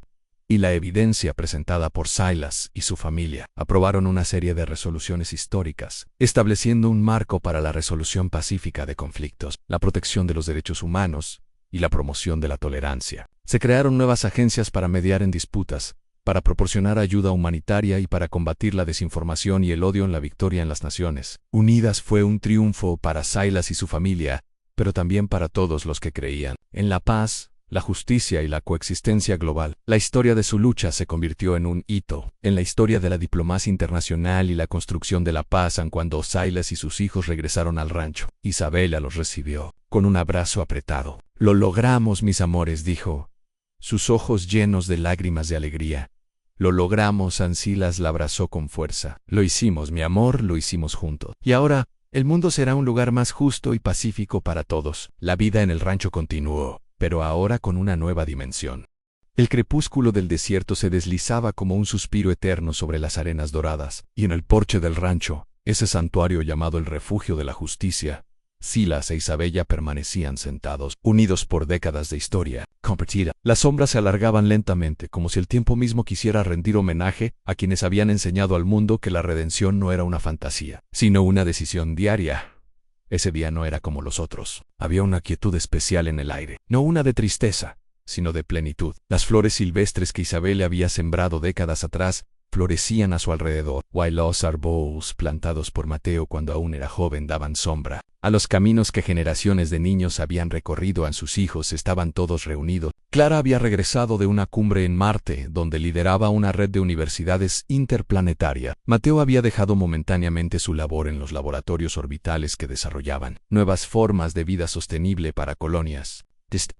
y la evidencia presentada por Silas y su familia aprobaron una serie de resoluciones históricas, estableciendo un marco para la resolución pacífica de conflictos, la protección de los derechos humanos y la promoción de la tolerancia. Se crearon nuevas agencias para mediar en disputas, para proporcionar ayuda humanitaria y para combatir la desinformación y el odio. En la victoria en las Naciones Unidas fue un triunfo para Silas y su familia, pero también para todos los que creían en la paz, la justicia y la coexistencia global. La historia de su lucha se convirtió en un hito en la historia de la diplomacia internacional y la construcción de la paz. Cuando Silas y sus hijos regresaron al rancho, Isabela los recibió con un abrazo apretado. «Lo logramos, mis amores», dijo, sus ojos llenos de lágrimas de alegría. «Lo logramos», Silas la abrazó con fuerza. «Lo hicimos, mi amor, lo hicimos juntos. Y ahora, el mundo será un lugar más justo y pacífico para todos». La vida en el rancho continuó, pero ahora con una nueva dimensión. El crepúsculo del desierto se deslizaba como un suspiro eterno sobre las arenas doradas, y en el porche del rancho, ese santuario llamado el Refugio de la Justicia, Silas e Isabella permanecían sentados, unidos por décadas de historia compartida. Las sombras se alargaban lentamente, como si el tiempo mismo quisiera rendir homenaje a quienes habían enseñado al mundo que la redención no era una fantasía, sino una decisión diaria. Ese día no era como los otros. Había una quietud especial en el aire, no una de tristeza, sino de plenitud. Las flores silvestres que Isabel había sembrado décadas atrás florecían a su alrededor, while los árboles plantados por Mateo cuando aún era joven daban sombra. A los caminos que generaciones de niños habían recorrido a sus hijos estaban todos reunidos. Clara había regresado de una cumbre en Marte, donde lideraba una red de universidades interplanetaria. Mateo había dejado momentáneamente su labor en los laboratorios orbitales que desarrollaban nuevas formas de vida sostenible para colonias.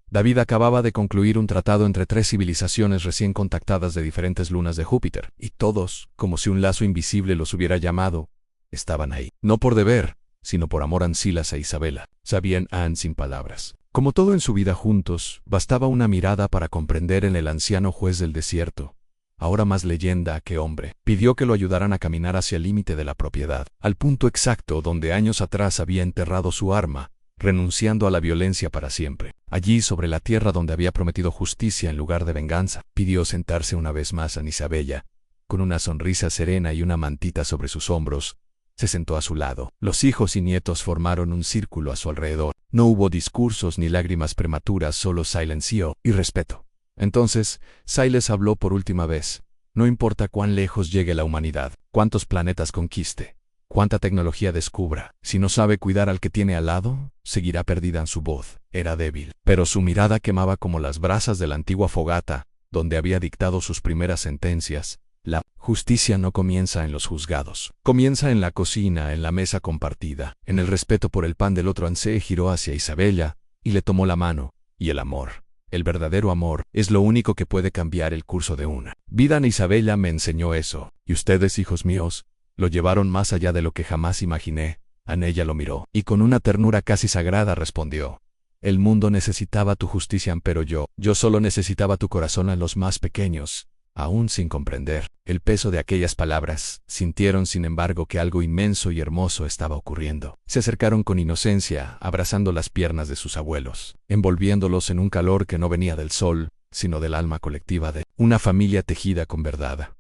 David acababa de concluir un tratado entre 3 civilizaciones recién contactadas de diferentes lunas de Júpiter, y todos, como si un lazo invisible los hubiera llamado, estaban ahí. No por deber, sino por amor. Silas e Isabela sabían sin palabras. Como todo en su vida juntos, bastaba una mirada para comprender en el anciano juez del desierto, ahora más leyenda que hombre. Pidió que lo ayudaran a caminar hacia el límite de la propiedad, al punto exacto donde años atrás había enterrado su arma, renunciando a la violencia para siempre. Allí, sobre la tierra donde había prometido justicia en lugar de venganza, pidió sentarse una vez más a Isabella. Con una sonrisa serena y una mantita sobre sus hombros, se sentó a su lado. Los hijos y nietos formaron un círculo a su alrededor. No hubo discursos ni lágrimas prematuras, solo silencio y respeto. Entonces, Silas habló por última vez. No importa cuán lejos llegue la humanidad, cuántos planetas conquiste, cuánta tecnología descubra, si no sabe cuidar al que tiene al lado, seguirá perdida. En su voz era débil, pero su mirada quemaba como las brasas de la antigua fogata, donde había dictado sus primeras sentencias. La justicia no comienza en los juzgados. Comienza en la cocina, en la mesa compartida, en el respeto por el pan del otro. Se giró hacia Isabella y le tomó la mano. Y el amor, el verdadero amor, es lo único que puede cambiar el curso de una vida. Isabella me enseñó eso, y ustedes, hijos míos, lo llevaron más allá de lo que jamás imaginé. Ella lo miró, y con una ternura casi sagrada respondió: el mundo necesitaba tu justicia, pero yo solo necesitaba tu corazón. A los más pequeños, aún sin comprender el peso de aquellas palabras, sintieron sin embargo que algo inmenso y hermoso estaba ocurriendo. Se acercaron con inocencia, abrazando las piernas de sus abuelos, envolviéndolos en un calor que no venía del sol, sino del alma colectiva de una familia tejida con verdad.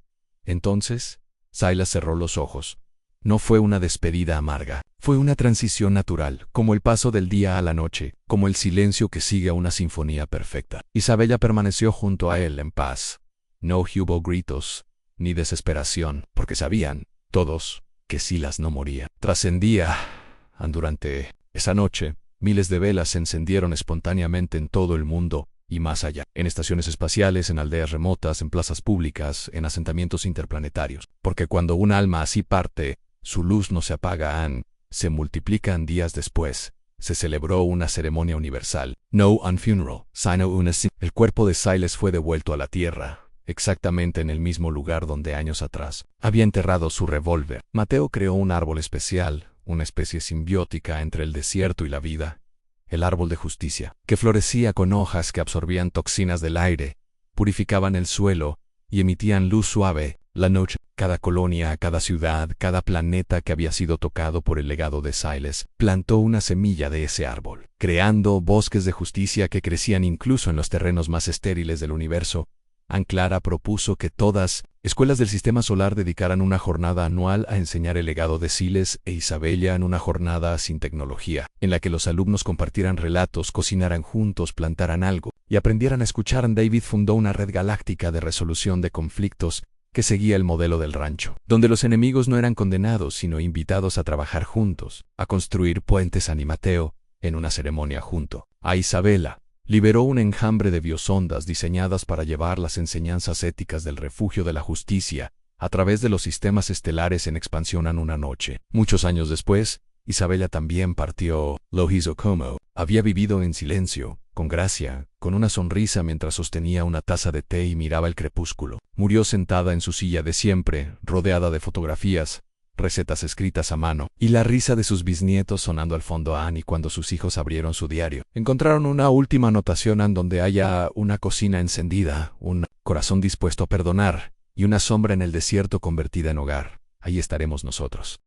Entonces, Silas cerró los ojos. No fue una despedida amarga, fue una transición natural, como el paso del día a la noche, como el silencio que sigue a una sinfonía perfecta. Isabella permaneció junto a él en paz. No hubo gritos, ni desesperación, porque sabían, todos, que Silas no moría. Trascendía. Durante esa noche, miles de velas se encendieron espontáneamente en todo el mundo, y más allá, en estaciones espaciales, en aldeas remotas, en plazas públicas, en asentamientos interplanetarios. Porque cuando un alma así parte, su luz no se apaga, se multiplica. Días después, se celebró una ceremonia universal. No un funeral, sino una. El cuerpo de Silas fue devuelto a la tierra, exactamente en el mismo lugar donde años atrás había enterrado su revólver. Mateo creó un árbol especial, una especie simbiótica entre el desierto y la vida. El árbol de justicia, que florecía con hojas que absorbían toxinas del aire, purificaban el suelo y emitían luz suave. La noche, cada colonia, cada ciudad, cada planeta que había sido tocado por el legado de Silas, plantó una semilla de ese árbol, creando bosques de justicia que crecían incluso en los terrenos más estériles del universo. Anclara propuso que todas escuelas del sistema solar dedicaran una jornada anual a enseñar el legado de Siles e Isabella en una jornada sin tecnología, en la que los alumnos compartieran relatos, cocinaran juntos, plantaran algo y aprendieran a escuchar. David fundó una red galáctica de resolución de conflictos que seguía el modelo del rancho, donde los enemigos no eran condenados, sino invitados a trabajar juntos, a construir puentes. Mateo, en una ceremonia junto a Isabela, liberó un enjambre de biosondas diseñadas para llevar las enseñanzas éticas del refugio de la justicia a través de los sistemas estelares en expansión en una noche. Muchos años después, Isabella también partió. Lo hizo como había vivido en silencio, con gracia, con una sonrisa mientras sostenía una taza de té y miraba el crepúsculo. Murió sentada en su silla de siempre, rodeada de fotografías, recetas escritas a mano, y la risa de sus bisnietos sonando al fondo. Y cuando sus hijos abrieron su diario, encontraron una última anotación en donde haya una cocina encendida, un corazón dispuesto a perdonar, y una sombra en el desierto convertida en hogar. Ahí estaremos nosotros.